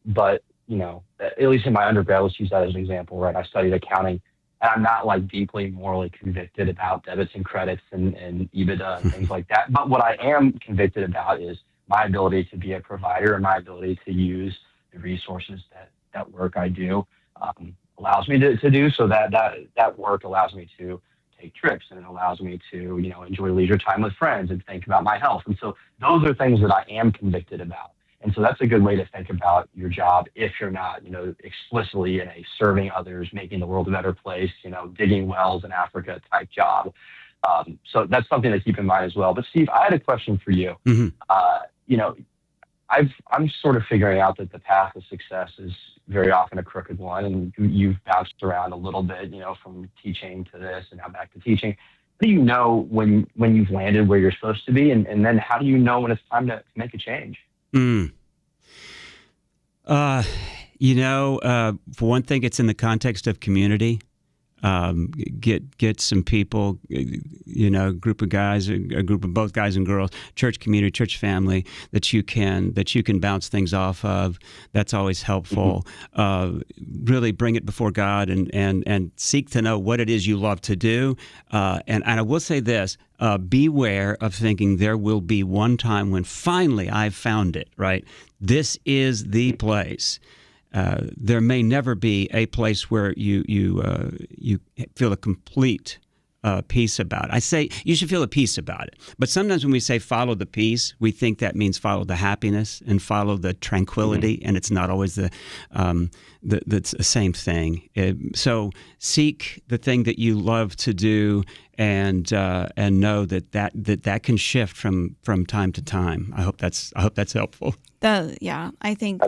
[SPEAKER 6] but at least in my undergrad, let's use that as an example, right? I studied accounting, and I'm not like deeply morally convicted about debits and credits and EBITDA and things like that. But what I am convicted about is my ability to be a provider and my ability to use the resources that work I do allows me to do. So that work allows me to take trips, and it allows me to enjoy leisure time with friends and think about my health. And so those are things that I am convicted about. And so that's a good way to think about your job if you're not, explicitly in a serving others, making the world a better place, digging wells in Africa type job. So that's something to keep in mind as well. But Steve, I had a question for you.
[SPEAKER 7] Mm-hmm.
[SPEAKER 6] I'm sort of figuring out that the path of success is very often a crooked one, and you've bounced around a little bit, from teaching to this and now back to teaching. How do you know when you've landed where you're supposed to be, and then how do you know when it's time to make a change?
[SPEAKER 7] For one thing, it's in the context of community. Get some people, a group of guys, a group of both guys and girls, church community, church family that you can bounce things off of. That's always helpful. Really bring it before God and seek to know what it is you love to do. And I will say this: beware of thinking there will be one time when finally I've found it. Right, this is the place. There may never be a place where you feel a complete peace about it. I say you should feel a peace about it. But sometimes when we say follow the peace, we think that means follow the happiness and follow the tranquility, and it's not always the same thing. So seek the thing that you love to do, and know that can shift from time to time. I hope that's helpful.
[SPEAKER 2] I think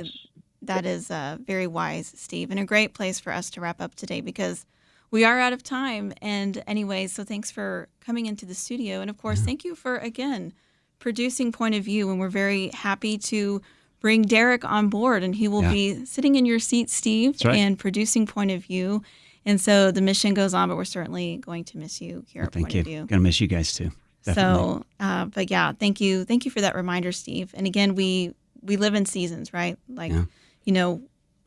[SPEAKER 2] that is very wise, Steve, and a great place for us to wrap up today because we are out of time. And anyways, so thanks for coming into the studio. And of course, thank you for, again, producing Point of View. And we're very happy to bring Derek on board, and he will be sitting in your seat, Steve, and producing Point of View. And so the mission goes on, but we're certainly going to miss you here at Point of View.
[SPEAKER 7] Going to miss you guys too. Definitely.
[SPEAKER 2] So, but yeah, thank you for that reminder, Steve. And again, we live in seasons, right?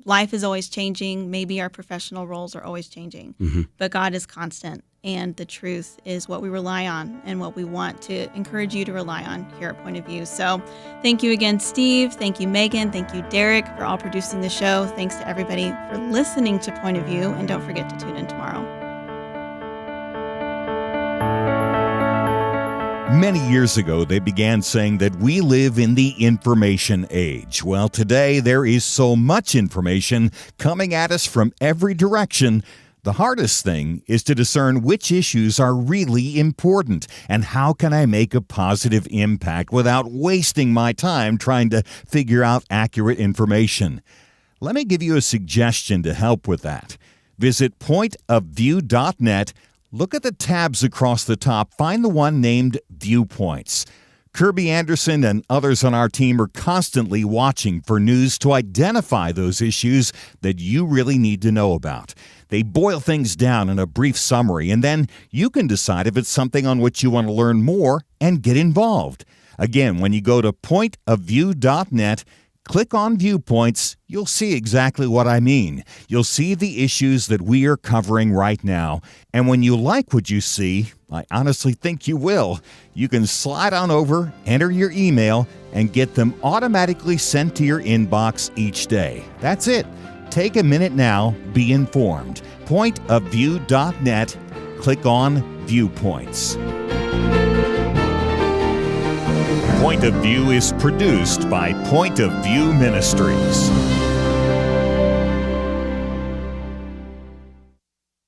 [SPEAKER 2] Life is always changing. Maybe our professional roles are always changing, but God is constant, and the truth is what we rely on and what we want to encourage you to rely on here at Point of View. So thank you again, Steve. Thank you, Megan. Thank you, Derek, for all producing the show. Thanks to everybody for listening to Point of View, and don't forget to tune in tomorrow.
[SPEAKER 1] Many years ago, they began saying that we live in the information age. Well, today there is so much information coming at us from every direction. The hardest thing is to discern which issues are really important and how can I make a positive impact without wasting my time trying to figure out accurate information. Let me give you a suggestion to help with that. Visit pointofview.net. Look at the tabs across the top. Find the one named Viewpoints. Kirby Anderson and others on our team are constantly watching for news to identify those issues that you really need to know about. They boil things down in a brief summary, and then you can decide if it's something on which you want to learn more and get involved. Again, when you go to pointofview.net, click on Viewpoints, you'll see exactly what I mean. You'll see the issues that we are covering right now. And when you like what you see, I honestly think you will, you can slide on over, enter your email, and get them automatically sent to your inbox each day. That's it. Take a minute now, be informed. Pointofview.net, click on Viewpoints. Point of View is produced by Point of View Ministries.